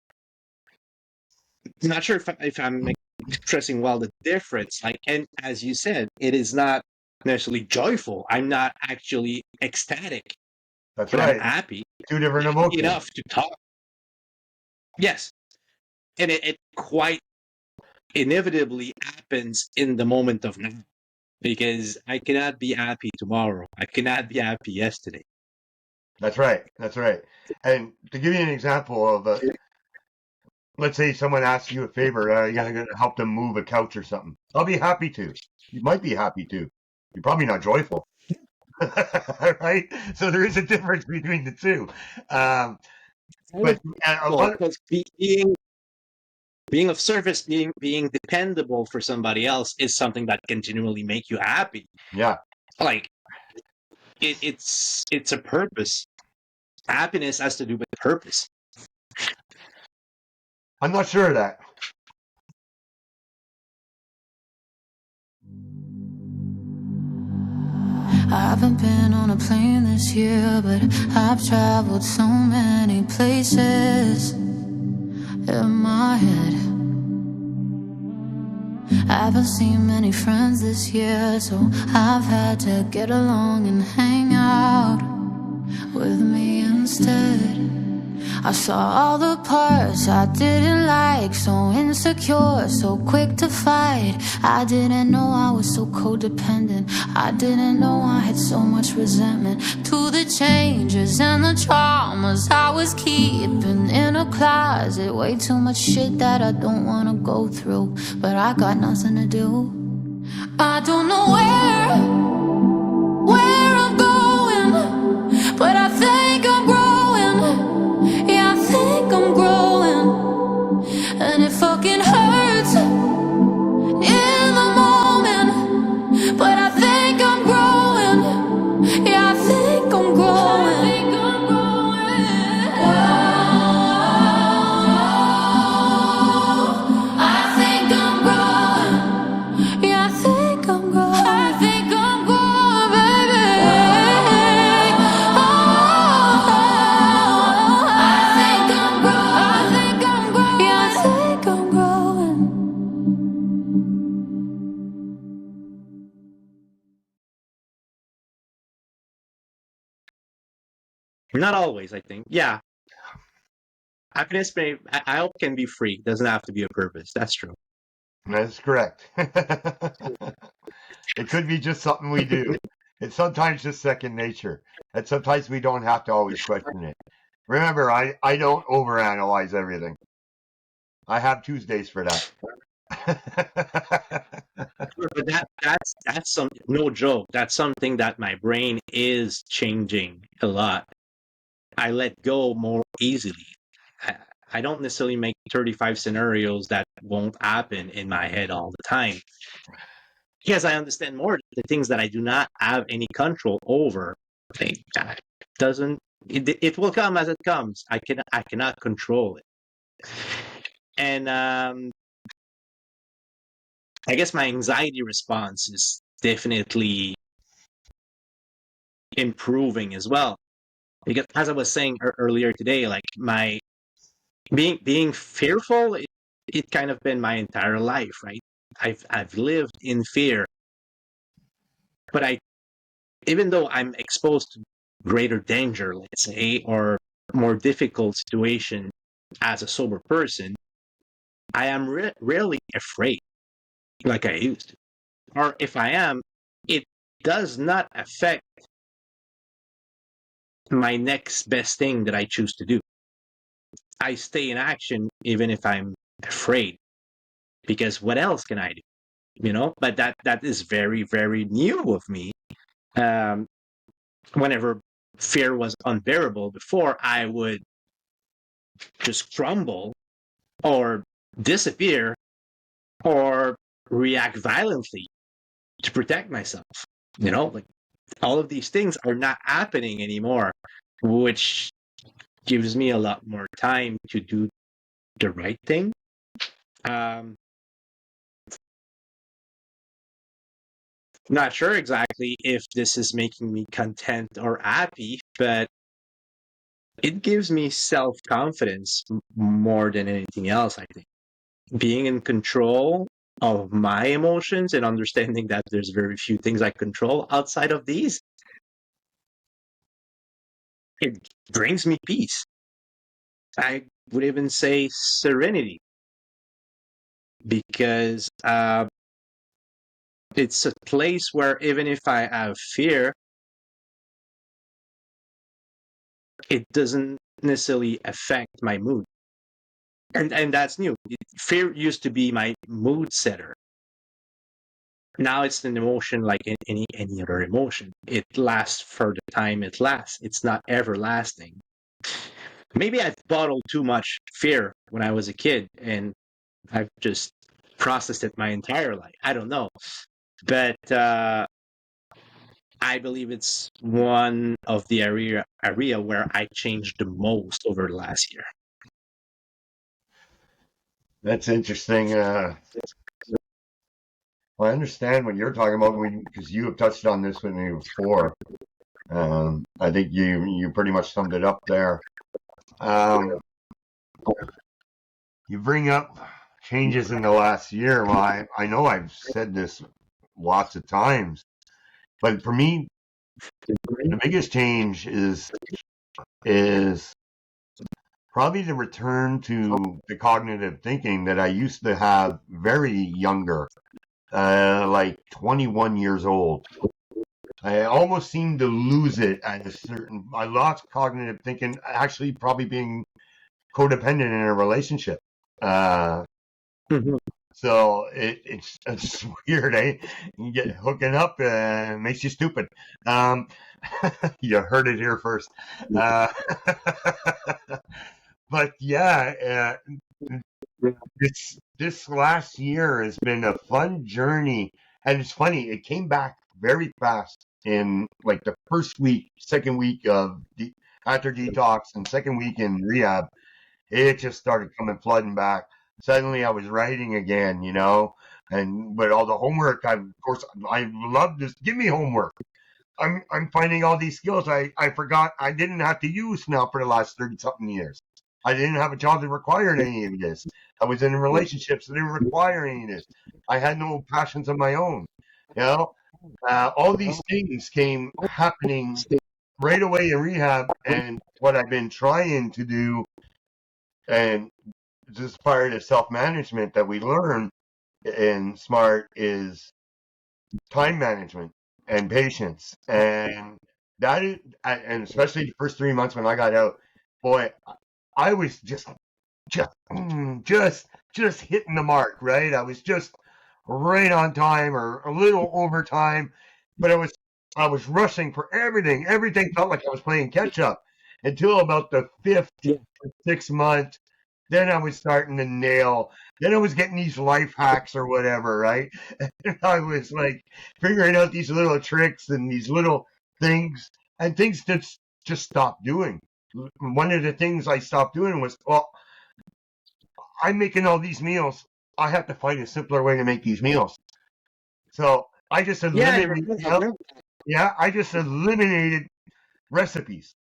Not sure if I'm expressing well the difference. Like, and as you said, it is not necessarily joyful. I'm not actually ecstatic, That's but I'm right. happy Two different emotions. enough to talk. Yes, and it quite inevitably happens in the moment of now, because I cannot be happy tomorrow. I cannot be happy yesterday. That's right. That's right. And to give you an example of let's say someone asks you a favor, you gotta help them move a couch or something. I'll be happy to. You might be happy to. You're probably not joyful. Right? So there is a difference between the two. But a Well, lot of, because being of service, being dependable for somebody else is something that can genuinely make you happy. yeah, Like it's a purpose. Happiness has to do with purpose. I'm not sure of that. I haven't been on a plane this year, but I've traveled so many places in my head. I haven't seen many friends this year, so I've had to get along and hang out with me instead. I saw all the parts I didn't like, so insecure, so quick to fight. I didn't know I was so codependent. I didn't know I had so much resentment to the changes and the traumas I was keeping in a closet. Way too much shit that I don't wanna go through, but I got nothing to do. I don't know where I'm going, but I think I'm growing. Yeah, I think I'm growing, and it fucking hurts in the moment, but I think I'm growing. Yeah, I think I'm growing. I think I'm growing. Yeah, I think I'm growing. I think I'm growing, baby. I think I'm growing. I think I'm growing. Yeah, I think I'm growing. Not always, I think. Yeah, happiness I hope can be free. It doesn't have to be a purpose. That's true. That's correct. It could be just something we do. It's sometimes just second nature. And sometimes we don't have to always question it. Remember, I don't overanalyze everything. I have Tuesdays for that. But that's some no joke. That's something that my brain is changing a lot. I let go more easily. I, I don't necessarily make 35 scenarios that won't happen in my head all the time. Because I understand more the things that I do not have any control over. That doesn't it will come as it comes. I cannot control it. And I guess my anxiety response is definitely improving as well. Because as I was saying earlier today, like my being fearful, it kind of been my entire life, right? I've lived in fear, but even though I'm exposed to greater danger, let's say, or more difficult situation as a sober person, I am rarely afraid like I used to. Or if I am, it does not affect my next best thing that I choose to do. I stay in action even if I'm afraid, because what else can I do? But that is very, very new of me. Um, Whenever fear was unbearable before, I would just crumble or disappear or react violently to protect myself. Like all of these things are not happening anymore, which gives me a lot more time to do the right thing. Not sure exactly if this is making me content or happy, but it gives me self-confidence more than anything else, I think. Being in control of my emotions and understanding that there's very few things I control outside of these, it brings me peace. I would even say serenity, because it's a place where even if I have fear, it doesn't necessarily affect my mood. And that's new. Fear used to be my mood setter. Now it's an emotion like any other emotion. It lasts for the time it lasts. It's not everlasting. Maybe I've bottled too much fear when I was a kid, and I've just processed it my entire life. I don't know. But I believe it's one of the area where I changed the most over the last year. That's interesting. Well, I understand what you're talking about because you have touched on this with me before. I think you pretty much summed it up there. You bring up changes in the last year. Well, I know I've said this lots of times, but for me, the biggest change is probably the return to the cognitive thinking that I used to have very younger, like 21 years old. I almost seemed to lose it at I lost cognitive thinking, actually probably being codependent in a relationship. Mhm. So it's weird, eh? You get hooking up, makes you stupid. You heard it here first. But yeah, this last year has been a fun journey, and it's funny. It came back very fast in like the first week, second week of after detox, and second week in rehab. It just started coming flooding back. Suddenly, I was writing again, and with all the homework, of course I love this. Give me homework. I'm finding all these skills I forgot I didn't have to use now for the last 30 something years. I didn't have a job that required any of this. I was in relationships that didn't require any of this. I had no passions of my own. All these things came happening right away in rehab, and what I've been trying to do, and this is part of the self-management that we learn in SMART, is time management and patience. And and especially the first 3 months when I got out, boy, I was just hitting the mark, right? I was just right on time or a little over time, but I was rushing for everything. Everything felt like I was playing catch up until about the 5th, 6th month. Then I was starting to nail. Then I was getting these life hacks or whatever, right? And I was like figuring out these little tricks and these little things, and things just stopped doing. One of the things I stopped doing was, well, I'm making all these meals. I have to find a simpler way to make these meals. So I just eliminated. I just eliminated recipes.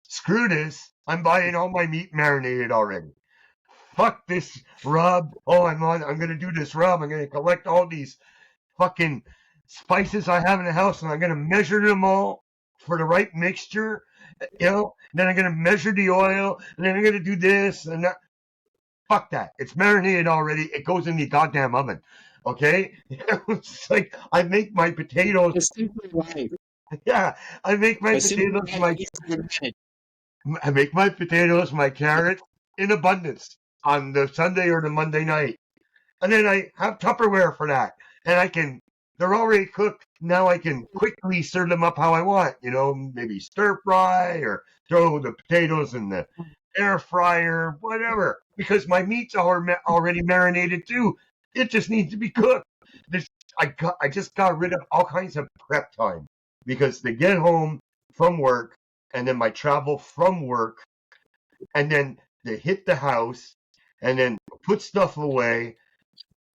Screw this. I'm buying all my meat marinated already. Fuck this rub. Oh, I'm gonna do this rub. I'm gonna collect all these fucking spices I have in the house, and I'm gonna measure them all for the right mixture. And then I'm gonna measure the oil, and then I'm gonna do this and that. fuck that. It's marinated already. It goes in the goddamn oven. Okay? It's like I make my potatoes. It's simply life. Yeah, I make my A simple potatoes, life easy to manage. I make my potatoes, my carrots in abundance on the Sunday or the Monday night. And then I have Tupperware for that. And they're already cooked. Now I can quickly serve them up how I want. Maybe stir fry or throw the potatoes in the air fryer, whatever. Because my meat's already marinated too. It just needs to be cooked. I just got rid of all kinds of prep time. Because to get home from work, and then my travel from work, and then to hit the house, and then put stuff away,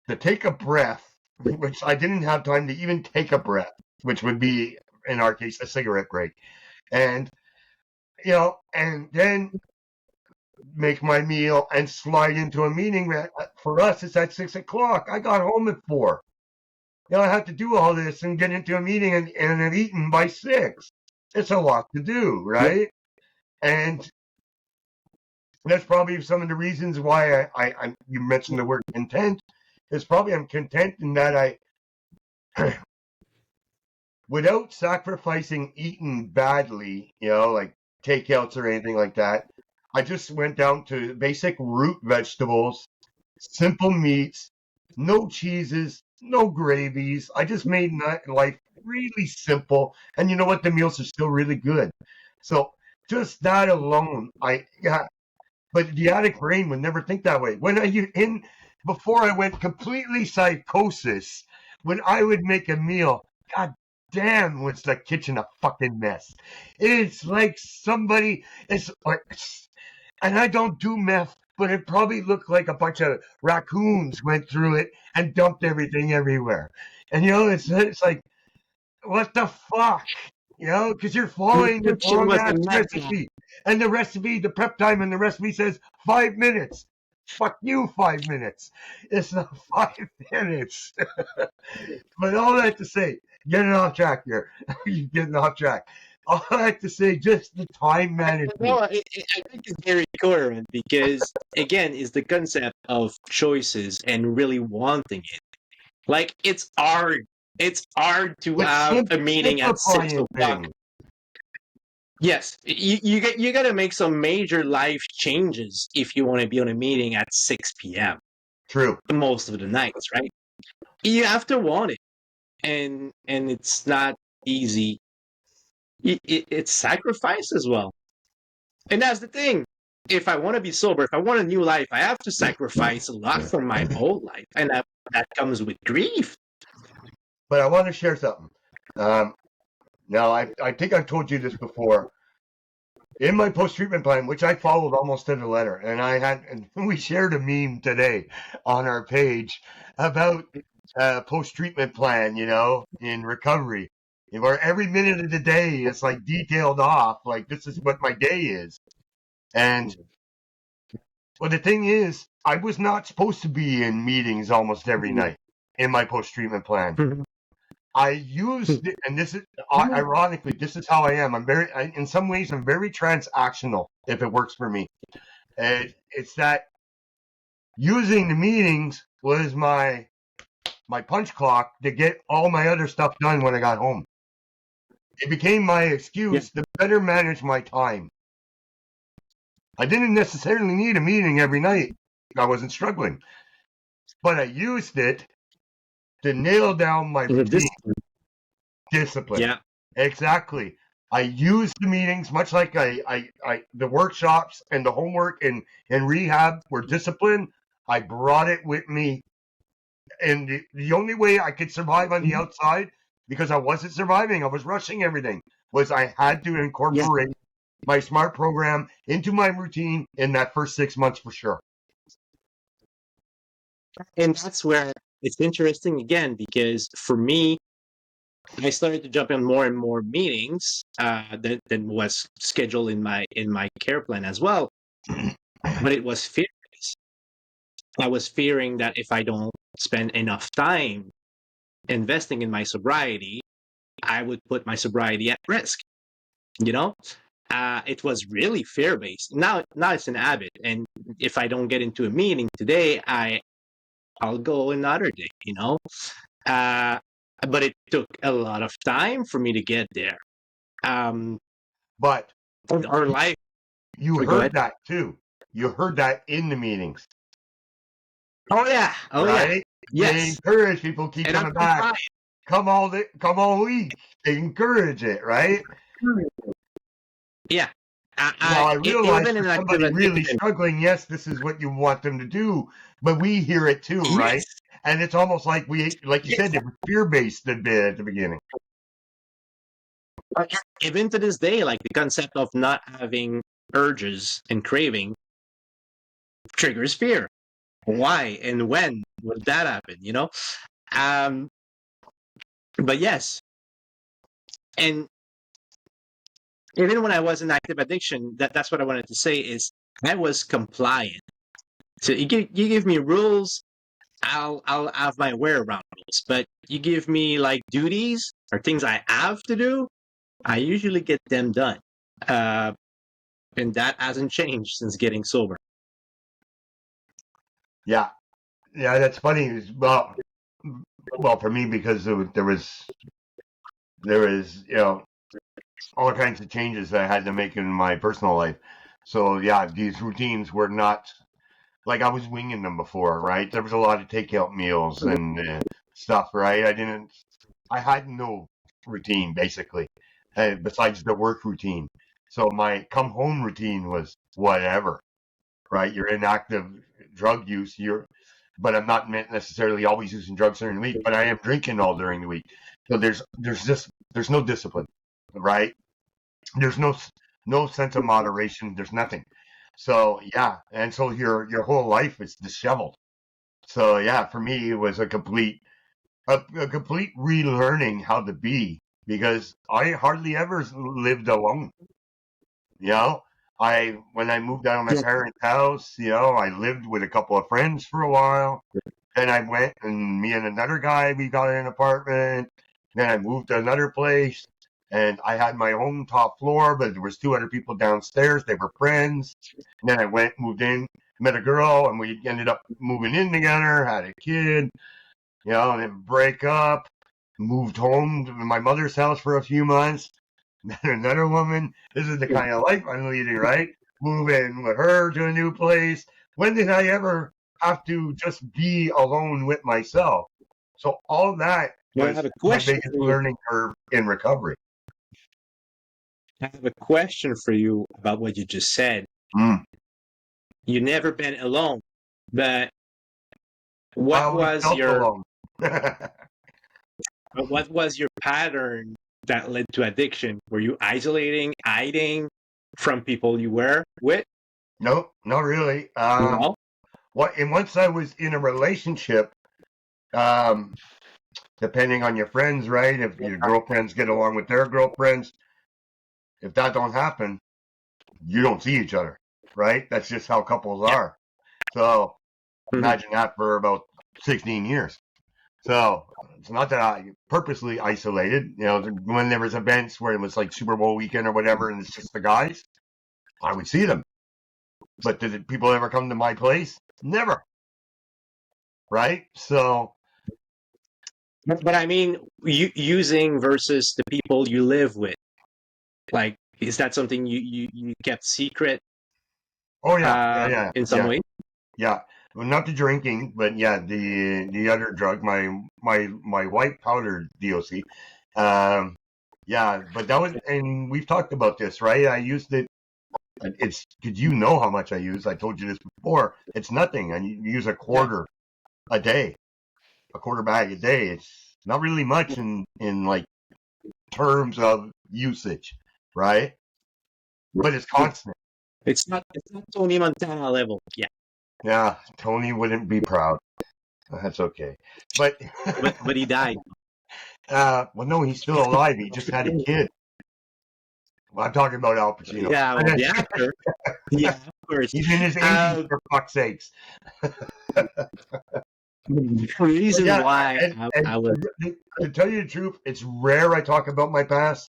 to take a breath, which I didn't have time to even take a breath, which would be, in our case, a cigarette break. And, and then make my meal and slide into a meeting that for us it's at 6 o'clock. I got home at 4. I have to do all this and get into a meeting and have eaten by 6. It's a lot to do, right? And that's probably some of the reasons why you mentioned the word content. It's probably I'm content in that without sacrificing eating badly, like takeouts or anything like that, I just went down to basic root vegetables, simple meats, no cheeses, no gravies. I just made life really simple. And you know what? The meals are still really good. So just that alone, but the addict brain would never think that way. Before I went completely psychosis, when I would make a meal, god damn, was the kitchen a fucking mess. It's like and I don't do meth, but it probably looked like a bunch of raccoons went through it and dumped everything everywhere. And it's like, what the fuck? Because you're following the wrong ass recipe. And the recipe, the prep time and the recipe says 5 minutes. Fuck you, 5 minutes. It's not 5 minutes. But all that to say, getting off track here. You're getting off track. All that to say, just the time management. No, I think it's very coherent because, again, it's the concept of choices and really wanting it. Like, it's hard. It's hard to have a meeting at 6 o'clock. Yes, you got to make some major life changes if you want to be on a meeting at 6 p.m. True. Most of the nights, right? You have to want it, and it's not easy. It's sacrifice as well, and that's the thing. If I want to be sober, if I want a new life, I have to sacrifice a lot from my old life, and that comes with grief. But I want to share something. Now, I think I've told you this before. In my post-treatment plan, which I followed almost to the letter, and we shared a meme today on our page about post-treatment plan, in recovery, where every minute of the day is like detailed off, like this is what my day is. And well, the thing is, I was not supposed to be in meetings almost every night in my post-treatment plan. I used it, and this is ironically, this is how I am. In some ways, I'm very transactional. If it works for me, it's that using the meetings was my punch clock to get all my other stuff done when I got home. It became my excuse to better manage my time. I didn't necessarily need a meeting every night. I wasn't struggling, but I used it to nail down my discipline. Yeah, exactly. I use the meetings much like the workshops and the homework and rehab were discipline. I brought it with me, and the only way I could survive on the outside, because I wasn't surviving, I was rushing everything, was I had to incorporate my SMART program into my routine in that first 6 months for sure. and that's where it's interesting again, because for me, I started to jump in more and more meetings than was scheduled in my care plan as well. But it was fear. I was fearing that if I don't spend enough time investing in my sobriety, I would put my sobriety at risk. it was really fear-based. Now it's an habit, and if I don't get into a meeting today, I'll go another day, you know. But it took a lot of time for me to get there. But Our life. you Go heard ahead. that too. You heard that in the meetings, Oh yeah. Oh yeah. right? They Yes. encourage people keep And I'm coming back. compliant. Come all week. They encourage it, right? Yeah. Now I realize Even for in active somebody really addiction. struggling, yes, this is what you want them to do, but we hear it too, right? Yes. And it's almost like like you said, it was fear-based a bit at the beginning. Even to this day, like the concept of not having urges and craving triggers fear. Why and when would that happen? You know. But yes, and even when I was in active addiction, that's what I wanted to say is I was compliant. So you give me rules, I'll have my way around rules. But you give me like duties or things I have to do, I usually get them done. And that hasn't changed since getting sober. Yeah, that's funny. Well, for me because there was all kinds of changes that I had to make in my personal life. So yeah, these routines were not like I was winging them before, right? There was a lot of takeout meals and stuff, right? I had no routine basically, besides the work routine. So my come home routine was whatever, right? You're in active drug use, but I'm not necessarily always using drugs during the week, but I am drinking all during the week. So there's no discipline, right? There's no sense of moderation. There's nothing. So yeah, and so your whole life is disheveled. So yeah, for me it was a complete relearning how to be because I hardly ever lived alone. You know, when I moved out of my parents' house, I lived with a couple of friends for a while. Then I went and me and another guy, we got an apartment. Then I moved to another place and I had my own top floor, but there was two other people downstairs. They were friends. And then I moved in, met a girl, and we ended up moving in together, had a kid, and then break up, moved home to my mother's house for a few months. Met another woman. This is the kind of life I'm leading, right? Move in with her to a new place. When did I ever have to just be alone with myself? So all that was my biggest learning curve in recovery. I have a question for you about what you just said. You never been alone, but what was your pattern that led to addiction? Were you isolating, hiding from people you were with? No, not really. No? And once I was in a relationship, depending on your friends, right? If your girlfriends get along with their girlfriends, if that don't happen, you don't see each other, right? That's just how couples are. So imagine that for about 16 years. So it's not that I purposely isolated. When there was events where it was like Super Bowl weekend or whatever, and it's just the guys, I would see them. But did people ever come to my place? Never. Right? So. But I mean, using versus the people you live with. Like, is that something you kept secret? Oh yeah, in some way. Yeah, well, not the drinking, but yeah, the other drug, my white powder DOC. Yeah, but that was, and we've talked about this, right? I used it. Did you know how much I use? I told you this before. It's nothing. I use a quarter a day, a quarter bag a day. It's not really much in like terms of usage, right? But it's constant. It's not Tony Montana level. Yeah. Yeah, Tony wouldn't be proud. That's okay. But but he died. Well, no, he's still alive. He just had a kid. Well, I'm talking about Al Pacino. Yeah, well, the actor. Yeah, of course. He's in his 80s, for fuck's sakes. The reason why I was... To tell you the truth, it's rare I talk about my past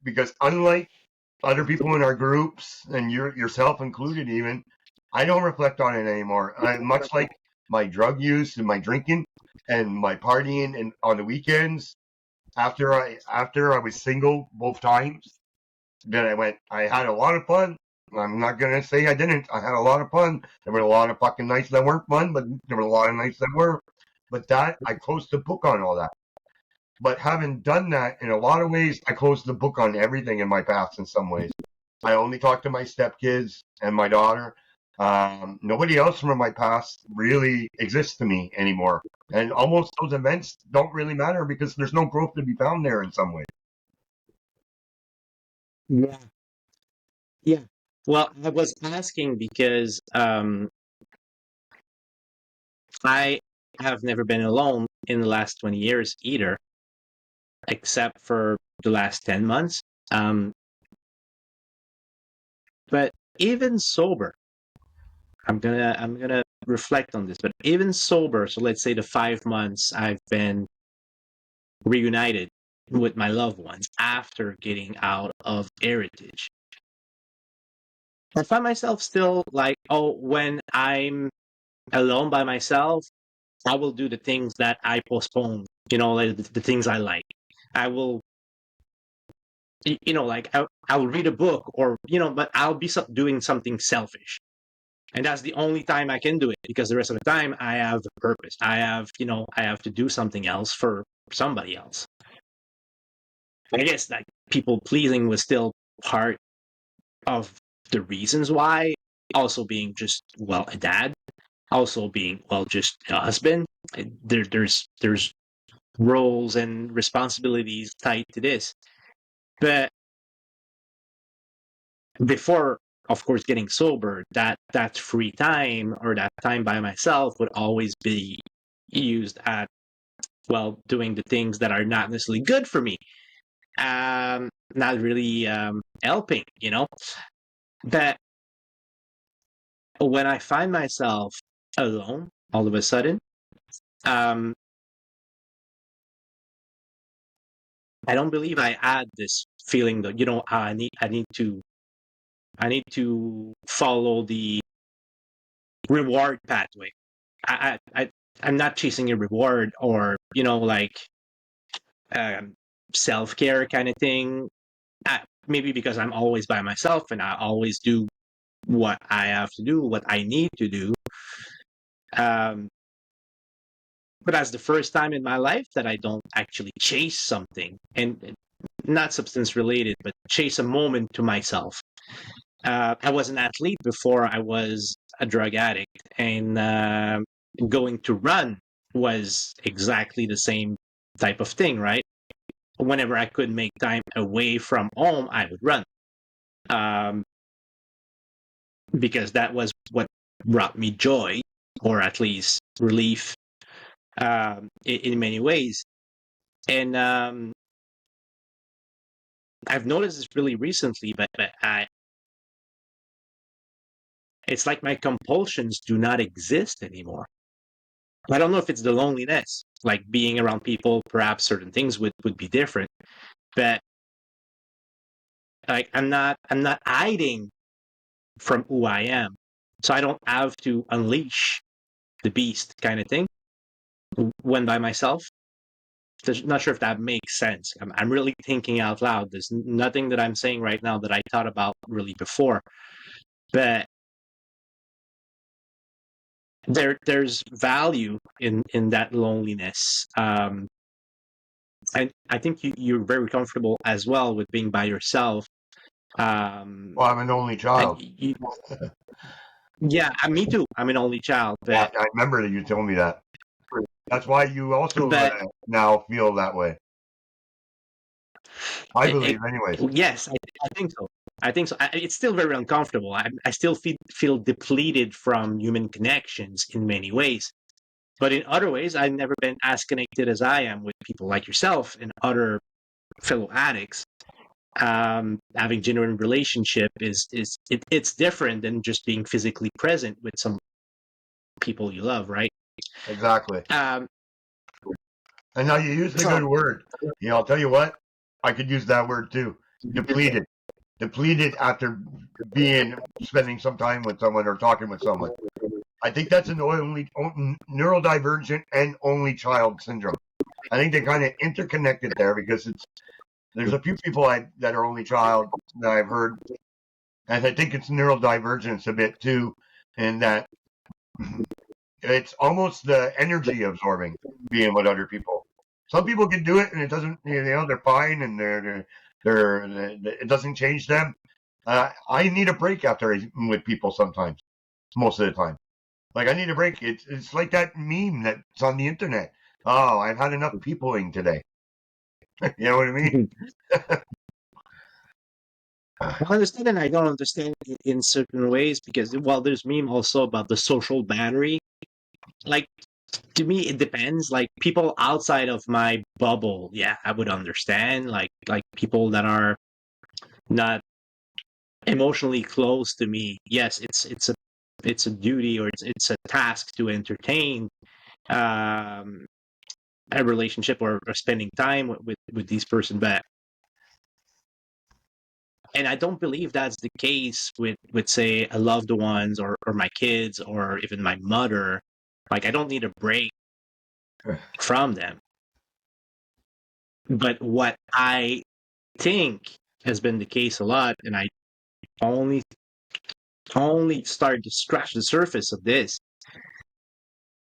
because unlike other people in our groups, and yourself included even, I don't reflect on it anymore. Much like my drug use and my drinking and my partying and on the weekends, after I was single both times, then I had a lot of fun. I'm not gonna say I didn't. I had a lot of fun. There were a lot of fucking nights that weren't fun, but there were a lot of nights that were. But that, I closed the book on all that. But having done that, in a lot of ways, I closed the book on everything in my past in some ways. I only talk to my stepkids and my daughter. Nobody else from my past really exists to me anymore. And almost those events don't really matter because there's no growth to be found there in some way. Yeah. Yeah. Well, I was asking because I have never been alone in the last 20 years either, except for the last 10 months. But even sober, I'm gonna reflect on this, but even sober, so let's say the 5 months I've been reunited with my loved ones after getting out of Heritage, I find myself still like, oh, when I'm alone by myself, I will do the things that I postpone, like the things I like. I will, like I'll read a book or, but I'll be doing something selfish. And that's the only time I can do it because the rest of the time I have a purpose. I have to do something else for somebody else. I guess like people pleasing was still part of the reasons why. Also being just, well, a dad. Also being, well, just a husband. There's roles and responsibilities tied to this. But before, of course, getting sober, that free time or that time by myself would always be used at, well, doing the things that are not necessarily good for me, not really helping, But when I find myself alone, all of a sudden, I don't believe I had this feeling that I need to follow the reward pathway. I'm not chasing a reward or like self-care kind of thing. Maybe because I'm always by myself and I always do what I have to do, what I need to do. But that's the first time in my life that I don't actually chase something, and not substance related, but chase a moment to myself. I was an athlete before I was a drug addict, and going to run was exactly the same type of thing, right? Whenever I could make time away from home, I would run. Because that was what brought me joy, or at least relief, in many ways. And I've noticed this really recently, but it's like my compulsions do not exist anymore. I don't know if it's the loneliness, like being around people, perhaps certain things would be different, but like I'm not hiding from who I am. So I don't have to unleash the beast kind of thing when by myself. Not sure if that makes sense. I'm really thinking out loud. There's nothing that I'm saying right now that I thought about really before. But there's value in that loneliness. And I think you're very comfortable as well with being by yourself. Well, I'm an only child. Yeah, me too. I'm an only child. But I remember that you told me that. That's why you also now feel that way. I believe, anyways. Yes, I think so. I think so. It's still very uncomfortable. I still feel depleted from human connections in many ways. But in other ways, I've never been as connected as I am with people like yourself and other fellow addicts. Having genuine relationship it's different than just being physically present with some people you love, right? Exactly. And now you used a good word. I'll tell you what, I could use that word too. Depleted. depleted after spending some time with someone or talking with someone. I think that's an neurodivergent and only child syndrome. I think they kind of interconnected there because there's a few people that are only child that I've heard, and I think it's neurodivergence a bit too, in that it's almost the energy absorbing being with other people. Some people can do it, and it doesn't. They're fine, and it doesn't change them. I need a break after I'm with people sometimes, most of the time. Like I need a break. It's like that meme that's on the internet. Oh, I've had enough peopling today. You know what I mean? I understand and I don't understand in certain ways because, well, there's meme also about the social battery. Like, to me, it depends. Like, people outside of my bubble, yeah, I would understand. Like people that are not emotionally close to me, yes, it's a duty or it's a task to entertain a relationship or spending time with this person, but and I don't believe that's the case with say a loved ones or my kids or even my mother. Like I don't need a break from them. But what I think has been the case a lot, and I only started to scratch the surface of this,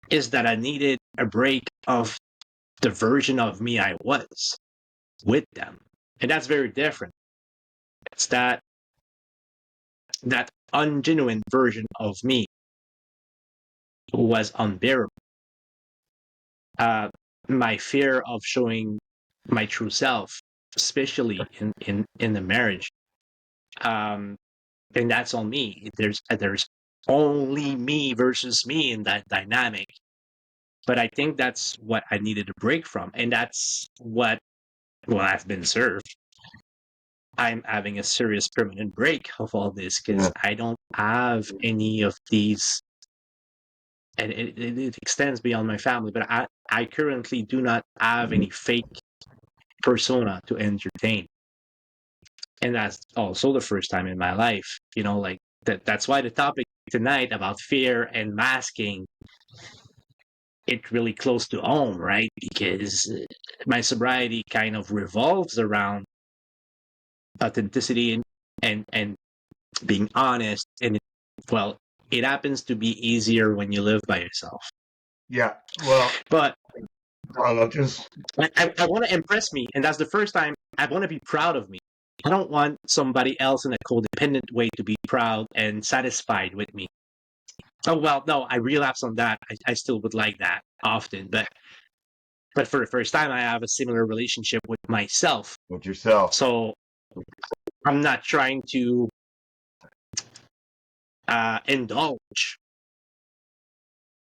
is that I needed a break of the version of me I was with them. And that's very different. It's that ungenuine version of me was unbearable. My fear of showing my true self, especially in the marriage, and that's on me. There's only me versus me in that dynamic. But I think that's what I needed a break from, and that's what I've been served. I'm having a serious permanent break of all this because I don't have any of these, and it extends beyond my family, but I currently do not have any fake persona to entertain. And that's also the first time in my life, like that's why the topic tonight about fear and masking, it really close to home, right? Because my sobriety kind of revolves around authenticity and being honest, and it happens to be easier when you live by yourself. Yeah, well, but I want to impress me, and that's the first time I want to be proud of me. I don't want somebody else in a codependent way to be proud and satisfied with me. Oh, well, no, I relapse on that. I still would like that often, but for the first time, I have a similar relationship with myself. With yourself. So I'm not trying to indulge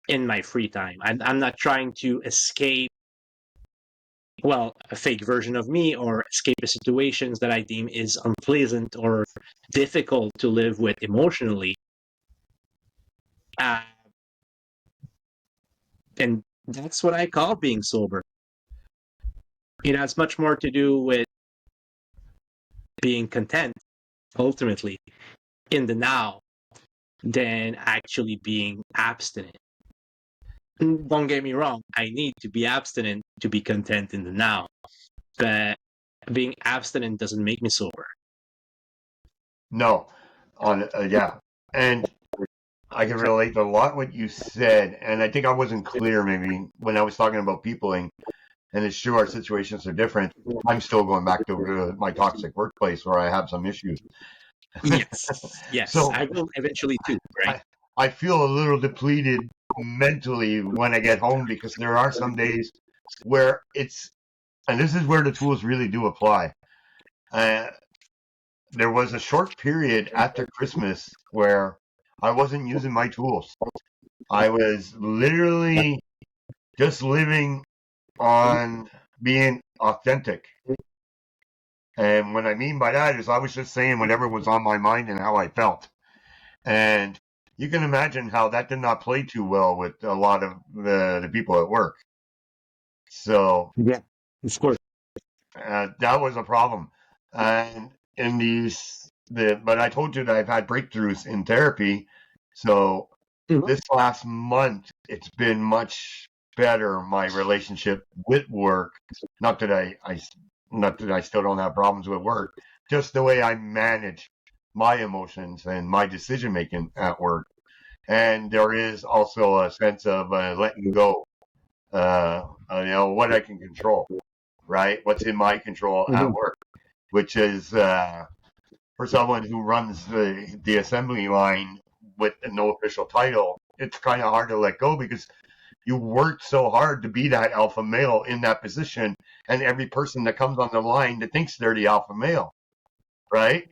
in my free time. I'm not trying to escape, a fake version of me or escape the situations that I deem is unpleasant or difficult to live with emotionally. And that's what I call being sober. It has much more to do with being content, ultimately, in the now than actually being abstinent. Don't get me wrong, I need to be abstinent to be content in the now, but being abstinent doesn't make me sober. No, yeah, and I can relate to a lot what you said, and I think I wasn't clear maybe when I was talking about peopling. And it's true, our situations are different. I'm still going back to my toxic workplace where I have some issues. Yes. So I will eventually too, right? I feel a little depleted mentally when I get home because there are some days where and this is where the tools really do apply. There was a short period after Christmas where I wasn't using my tools. I was literally just living on being authentic. And what I mean by that is I was just saying whatever was on my mind and how I felt. And you can imagine how that did not play too well with a lot of the people at work. So yeah, of course, that was a problem. And in these but I told you that I've had breakthroughs in therapy. So this last month, it's been much better. My relationship with work, not that I still don't have problems with work, just the way I manage my emotions and my decision making at work. And there is also a sense of letting go, what I can control, right? What's in my control at work, which is for someone who runs the assembly line with no official title, it's kind of hard to let go because you worked so hard to be that alpha male in that position, and every person that comes on the line that thinks they're the alpha male, right?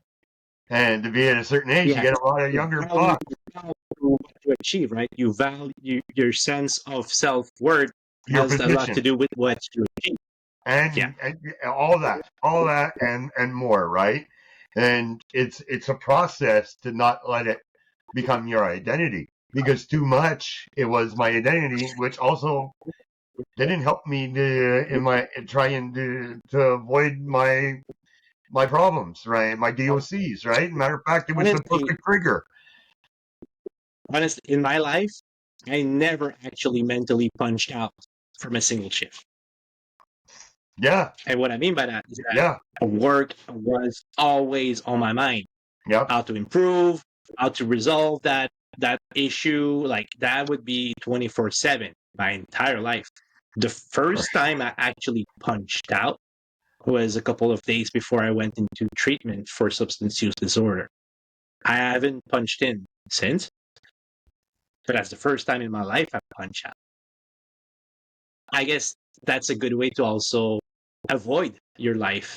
And to be at a certain age, you get a lot of younger bucks. To achieve, right? You value your sense of self-worth Your has a lot position. to do with what you achieve. And all that and more, right? And it's a process to not let it become your identity, because too much it was my identity, which also didn't help me to avoid my problems, right? My DOCs, right? Matter of fact, it was the perfect trigger. Honestly, in my life, I never actually mentally punched out from a single shift. Yeah. And what I mean by that is that work was always on my mind. Yep. How to improve, how to resolve that issue. Like that would be 24/7 my entire life. The first time I actually punched out was a couple of days before I went into treatment for substance use disorder. I haven't punched in since, but that's the first time in my life I punched out. I guess that's a good way to also avoid your life,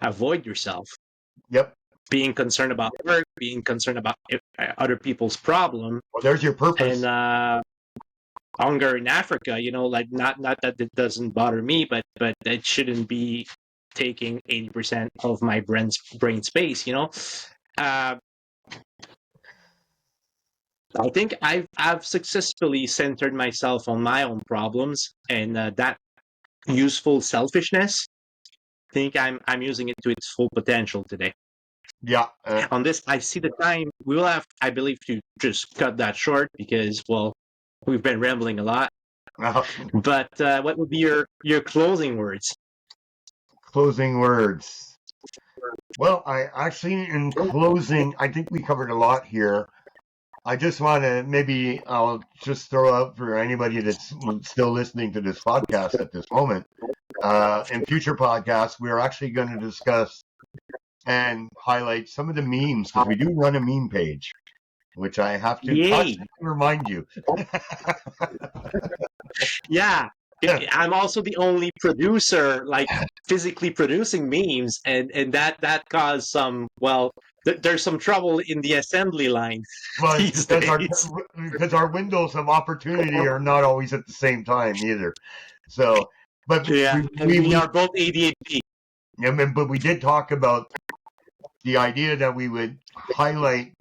avoid yourself. Yep. Being concerned about work, being concerned about other people's problem. Well, there's your purpose. And hunger in Africa, like not that it doesn't bother me, but it shouldn't be taking 80% of my brain space. I think I've successfully centered myself on my own problems, and that useful selfishness, I think I'm using it to its full potential today. Yeah. On this, I see the time. We will have, I believe, to just cut that short because, well, we've been rambling a lot. But what would be your closing words? Closing words. Well, in closing, I think we covered a lot here. I just want to I'll just throw out for anybody that's still listening to this podcast at this moment. In future podcasts, we're actually going to discuss and highlight some of the memes, because we do run a meme page, which I have to remind you. Yeah. I'm also the only producer, like physically producing memes, and that caused some, there's some trouble in the assembly line. Well, because our windows of opportunity are not always at the same time either. So, but we are both ADHD. Yeah, but we did talk about the idea that we would highlight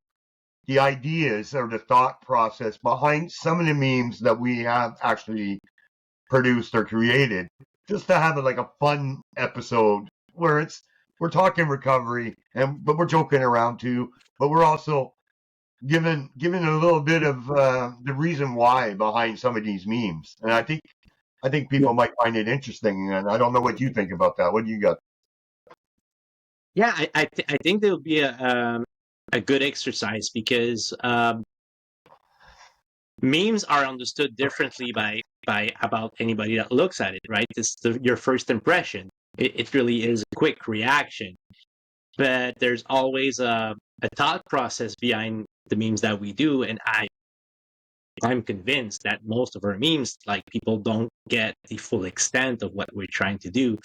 the ideas or the thought process behind some of the memes that we have actually produced or created, just to have like a fun episode where we're talking recovery, but we're joking around too, but we're also giving a little bit of the reason why behind some of these memes. And I think people might find it interesting, and I don't know what you think about that. What do you got? Yeah, I think there will be a good exercise, because memes are understood differently by about anybody that looks at it, right? It's your first impression. It really is a quick reaction, but there's always a thought process behind the memes that we do, and I'm convinced that most of our memes, like, people don't get the full extent of what we're trying to do.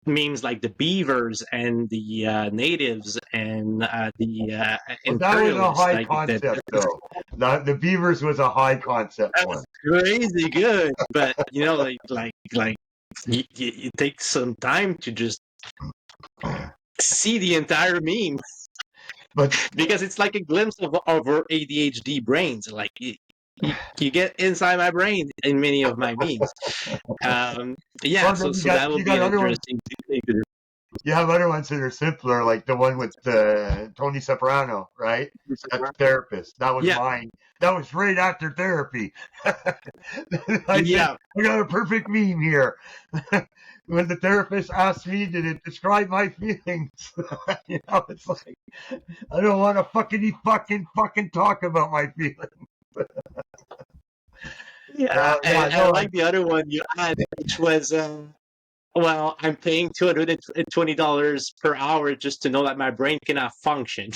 Memes like the beavers and the natives and the imperialists. That was a high concept, though. The beavers was a high concept one. Crazy good, but like you take some time to just see the entire meme, but because it's like a glimpse of our ADHD brains. Like you get inside my brain in many of my memes. So that will be interesting. you have other ones that are simpler, like the one with Tony Soprano, right? That's the therapist. That was Yeah. mine. That was right after therapy. I said, Yeah. I got a perfect meme here. When the therapist asked me, did it describe my feelings? It's like, I don't want to fucking talk about my feelings. Yeah, and I no, like the other one you had, which was, well, I'm paying $220 per hour just to know that my brain cannot function.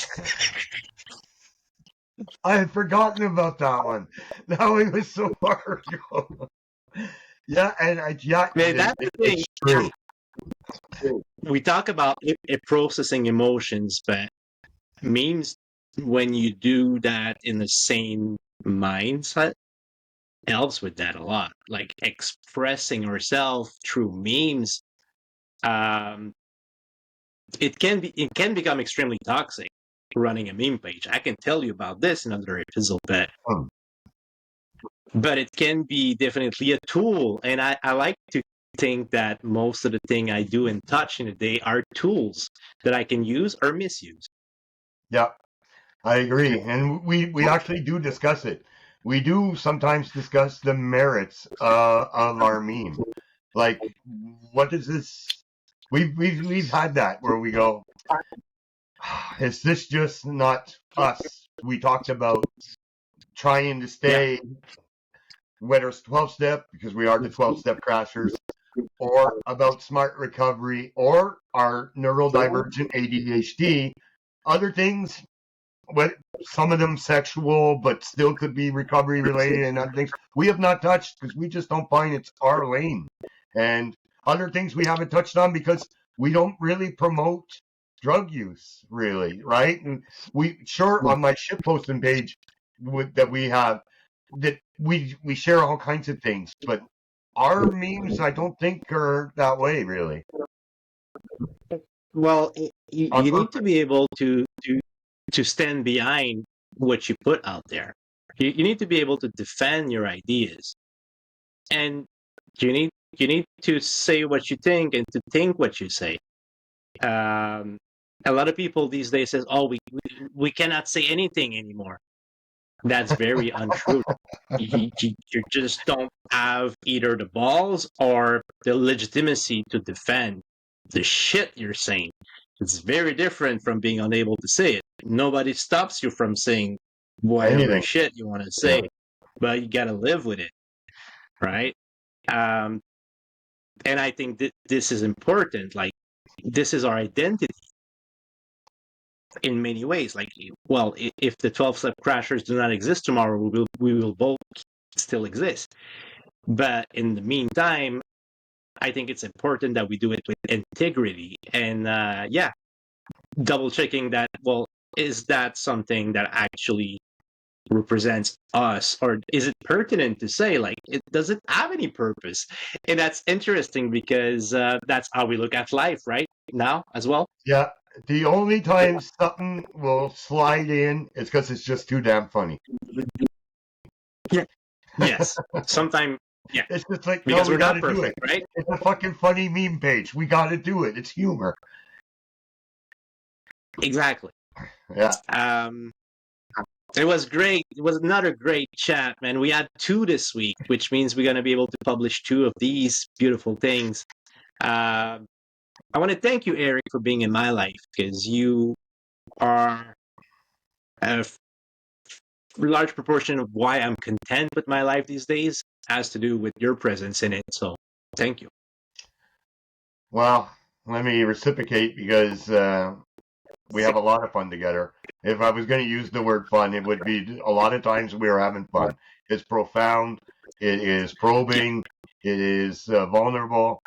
I had forgotten about that one. That one was so far ago. Yeah, and Man, that's the thing. it's true. We talk about it processing emotions, but memes, when you do that in the same mindset, helps with that a lot. Like expressing yourself through memes, um, it can become extremely toxic running a meme page. I can tell you about this in another episode, but it can be definitely a tool. And I like to think that most of the thing I do and touch in a day are tools that I can use or misuse. Yeah, I agree. And we actually do discuss it. We do sometimes discuss the merits of our meme. Like, what is this? We've had that where we go, is this just not us? We talked about trying to stay, whether it's 12-step, because we are the 12-step crashers, or about smart recovery, or our neurodivergent ADHD. Other things, what some of them sexual, but still could be recovery related, and other things we have not touched because we just don't find it's our lane. And other things we haven't touched on because we don't really promote drug use, really, right? And we sure on my shit posting page that we have that we share all kinds of things, but our memes I don't think are that way, really. Well, you need to be able to stand behind what you put out there. You need to be able to defend your ideas, and you need to say what you think and to think what you say. A lot of people these days says, "Oh, we cannot say anything anymore." That's very untrue. You just don't have either the balls or the legitimacy to defend the shit you're saying. It's very different from being unable to say it. Nobody stops you from saying whatever Anything. shit you want to say, but you got to live with it, right? And I think that this is important. Like, this is our identity in many ways. Like, well, if the 12-step crashers do not exist tomorrow, we will both still exist. But in the meantime, I think it's important that we do it with integrity and double checking that, well, is that something that actually represents us, or is it pertinent to say, like, does it have any purpose? And that's interesting because that's how we look at life right now as well. Yeah, the only time something will slide in is because it's just too damn funny. Yes, sometimes. Yeah, it's just like, because no, we we're not gotta perfect, do it. right? It's a fucking funny meme page. We gotta do it. It's humor. Exactly. Yeah. It was great. It was another great chat, man. We had 2 this week, which means we're gonna be able to publish 2 of these beautiful things. I want to thank you, Eric, for being in my life, because you are a large proportion of why I'm content with my life these days has to do with your presence in it. So thank you. Well, let me reciprocate because we have a lot of fun together. If I was going to use the word fun, it would be a lot of times we are having fun. It's profound. It is probing. It is vulnerable.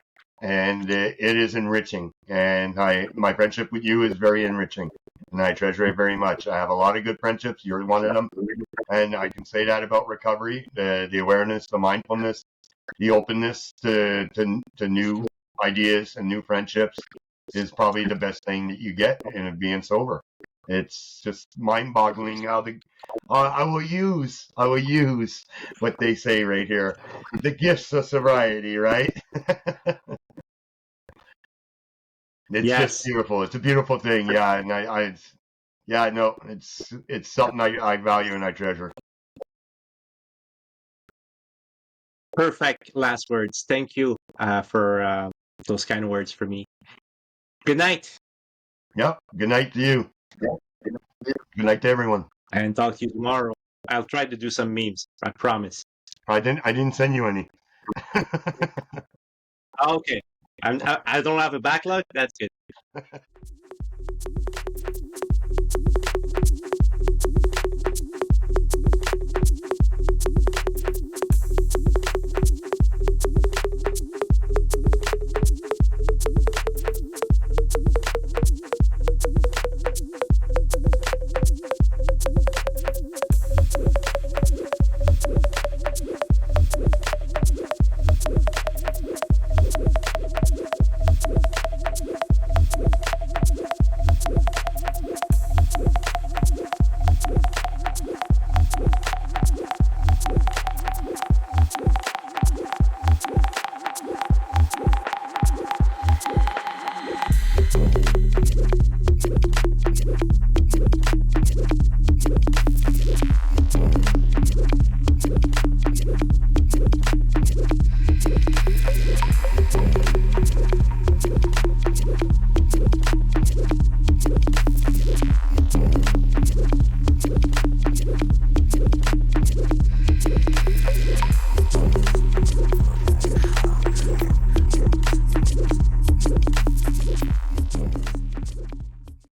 And it is enriching. And my friendship with you is very enriching. And I treasure it very much. I have a lot of good friendships. You're one of them. And I can say that about recovery, the awareness, the mindfulness, the openness to new ideas and new friendships is probably the best thing that you get in being sober. It's just mind-boggling how I will use what they say right here, the gifts of sobriety, right? It's just Yes. beautiful. It's a beautiful thing. Yeah, and yeah, no, it's something I value and I treasure. Perfect last words. Thank you for those kind of words for me. Good night, Yep. Good night to you. Good night to everyone. and talk to you tomorrow. I'll try to do some memes. I promise. I didn't send you any. Okay. I don't have a backlog. That's good.